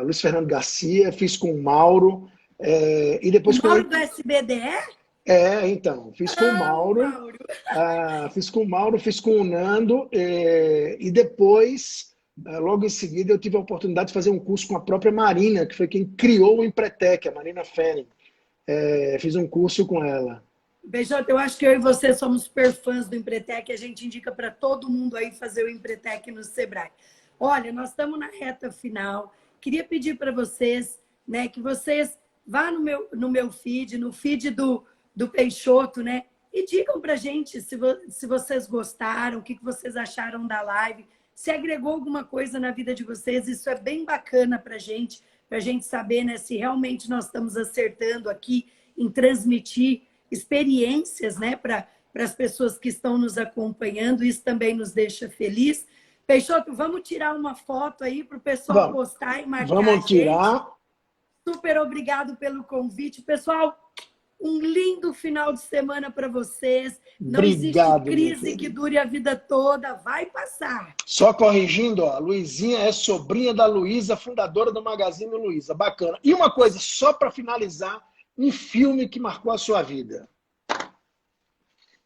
[SPEAKER 3] Luiz Fernando Garcia, fiz com o Mauro, e depois
[SPEAKER 2] O Mauro do SBDE?
[SPEAKER 3] Então, fiz com o Mauro, fiz com o Nando, e depois, logo em seguida, eu tive a oportunidade de fazer um curso com a própria Marina, que foi quem criou o Empretec, a Marina Fenning. Fiz um curso com ela.
[SPEAKER 2] Peixoto, eu acho que eu e você somos super fãs do Empretec, a gente indica para todo mundo aí fazer o Empretec no Sebrae. Olha, nós estamos na reta final, queria pedir para vocês, né, que vocês vá no meu feed, no feed do Peixoto, né? E digam pra gente se vocês gostaram, o que vocês acharam da live, se agregou alguma coisa na vida de vocês. Isso é bem bacana pra gente saber, né, se realmente nós estamos acertando aqui em transmitir experiências, né, para as pessoas que estão nos acompanhando. Isso também nos deixa feliz. Peixoto, vamos tirar uma foto aí para o pessoal postar e marcar a gente.
[SPEAKER 3] Vamos tirar.
[SPEAKER 2] Super obrigado pelo convite. Pessoal, um lindo final de semana para vocês. Não
[SPEAKER 3] Obrigado,
[SPEAKER 2] existe crise que dure a vida toda. Vai passar.
[SPEAKER 3] Só corrigindo, a Luizinha é sobrinha da Luísa, fundadora do Magazine Luiza. Bacana. E uma coisa, só para finalizar, um filme que marcou a sua vida.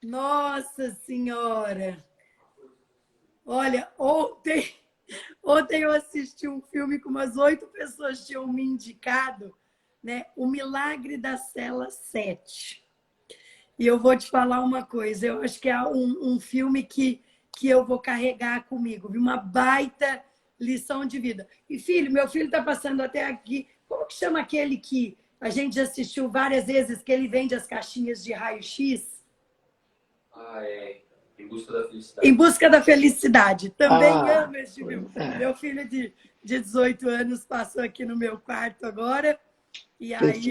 [SPEAKER 2] Nossa Senhora! Olha, ontem eu assisti um filme que umas 8 pessoas tinham me indicado, né? O Milagre da Cela 7. E eu vou te falar uma coisa, eu acho que é um filme que eu vou carregar comigo, uma baita lição de vida. E meu filho está passando até aqui, como que chama aquele que a gente já assistiu várias vezes, que ele vende as caixinhas de raio-x?
[SPEAKER 4] Em Busca da Felicidade.
[SPEAKER 2] Em Busca da Felicidade. Também amo esse filme. Meu filho de 18 anos passou aqui no meu quarto agora. E aí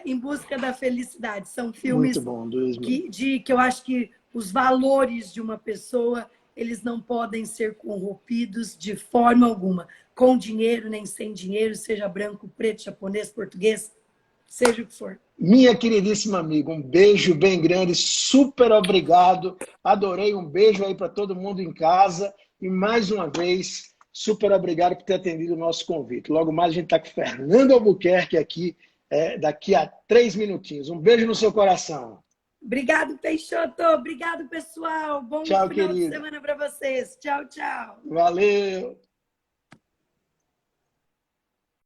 [SPEAKER 2] Em Busca da Felicidade. São filmes que eu acho que os valores de uma pessoa, eles não podem ser corrompidos de forma alguma. Com dinheiro, nem sem dinheiro, seja branco, preto, japonês, português, seja o que for.
[SPEAKER 3] Minha queridíssima amiga, um beijo bem grande, super obrigado. Adorei, um beijo aí para todo mundo em casa. E mais uma vez, super obrigado por ter atendido o nosso convite. Logo mais a gente está com Fernando Albuquerque aqui, daqui a 3 minutinhos. Um beijo no seu coração.
[SPEAKER 2] Obrigado, Peixoto. Obrigado, pessoal. Bom final de semana para vocês. Tchau, tchau.
[SPEAKER 3] Valeu.